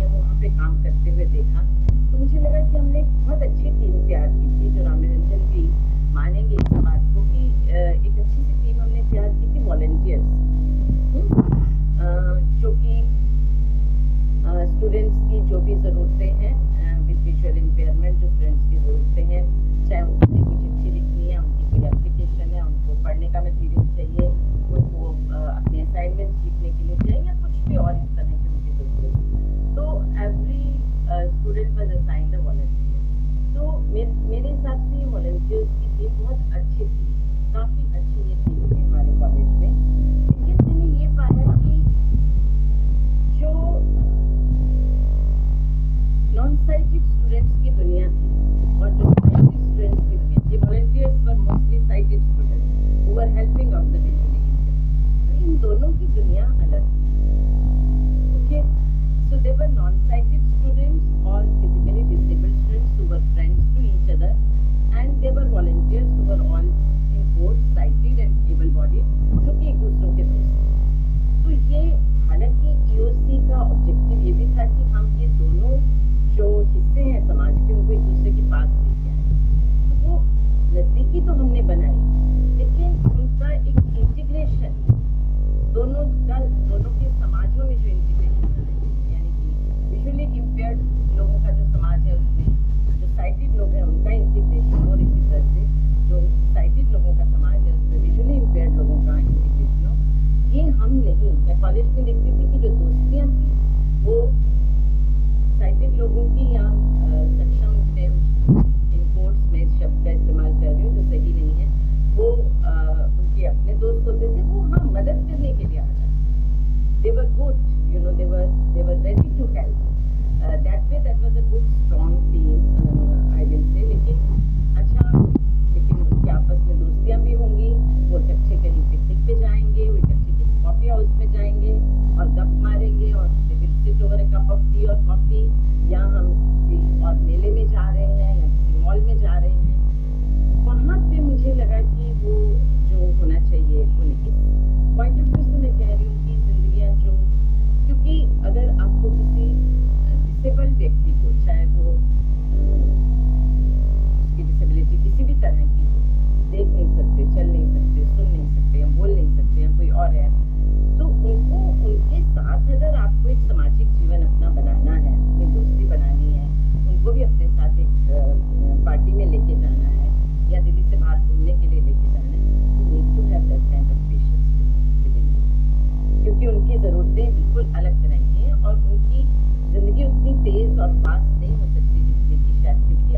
वहाँ पे काम करते हुए देखा, तो मुझे लगा कि हमने एक बहुत अच्छी टीम तैयार की थी। जो रामनिरंजन भी मानेंगे इस बात को कि एक अच्छी सी टीम हमने तैयार की थी वॉलंटियर्स, जो कि स्टूडेंट्स की जो भी ज़रूरतें हैं विद विजुअल इम्पेयरमेंट, जो स्टूडेंट्स की ज़रूरतें हैं, चाहे उनको कोई चिट्ठी लिखनी है, उनकी कोई एप्लीकेशन है, उनको पढ़ने का मटीरियल चाहिए, उनको अपने असाइनमेंट लिखने के लिए चाहिए या कुछ भी और इस तरह की उनकी ज़रूरत है, तो every student was assigned a volunteer. तो मेरे हिसाब से ये वॉलंटियर्स की टीम बहुत अच्छी थी, काफ़ी अच्छी ये टीम थी हमारे कॉलेज में। लेकिन मैंने ये पाया कि जो नॉन साइटेड स्टूडेंट्स की दुनिया थी और जो साइटेड स्टूडेंट्स की दुनिया थी, volunteers were mostly sighted students who were helping out the visually impaired. तो इन दोनों की दुनिया अलग थी। Okay, so they were non sighted students और physically disabled students who were friends to each other, and they were volunteers who were all in course sighted and able bodied, जो कि एक दूसरों के दोस्त थे। तो ये हालांकि EOC का ऑब्जेक्टिव ये भी था कि हम ये दोनों जो हिस्से हैं समाज के उनको एक दूसरे के पास लेके आए। तो वो नज़दीकी तो हमने बनाई, लेकिन उनका एक इंटीग्रेशन दोनों के समाजों में जो इंटीग्रेशन बनाई, यानी कि विजुअली इम्पेयर्ड लोगों का जो समाज है उसमें जो साइटेड लोग हैं उनका इंटीग्रेशन, और इसी तरह से जो साइटेड लोगों का समाज है उसमें विजुअली इम्पेयर्ड लोगों का इंटीग्रेशन हो। ये हम नहीं, मैं कॉलेज में देखती थी कि जो दोस्तियाँ थी वो साइटेड लोगों की या सक्षम, इन कोर्ट्स में इस शब्द का इस्तेमाल कर रही हूँ जो सही नहीं है, वो उनके अपने दोस्त होते थे, वो हाँ मदद करने के लिए आ जाते, they were good, you know, they were ready to help, that way that was a good strong team, I will say। लेकिन उनकी आपस में दोस्तियाँ भी होंगी, वो इकट्ठे कहीं पिकनिक पे जाएंगे, वो इकट्ठे किसी कॉफी हाउस में जाएंगे और गप मारेंगे और they will sit over a cup of tea और कॉफी, या हम किसी और मेले में जा रहे हैं या किसी मॉल में जा रहे हैं। वहाँ पे मुझे लगा कि वो जो होना चाहिए उन्हें, इस पॉइंट ऑफ व्यू से मैं कह रही हूँ कि जिंदगियाँ जो, क्योंकि अगर आपको किसी डिसेबल्ड व्यक्ति को, चाहे वो उसकी डिसेबिलिटी किसी भी तरह की हो, देख नहीं सकते, चल नहीं सकते, सुन नहीं सकते, या बोल नहीं सकते, या कोई और है, तो उनको उनके साथ अगर आपको एक सामाजिक जीवन अपना बनाना है, अपनी दोस्ती बनानी है, उनको भी अपने साथ एक पार्टी में लेके जाना है या दिल्ली से बाहर घूमने के लिए लेके जाना है, you need to have that kind of patience, क्योंकि उनकी ज़रूरतें बिल्कुल अलग तरह की हैं और उनकी ज़िंदगी उतनी तेज़ और फास्ट नहीं हो सकती जितनी कि शायद, क्योंकि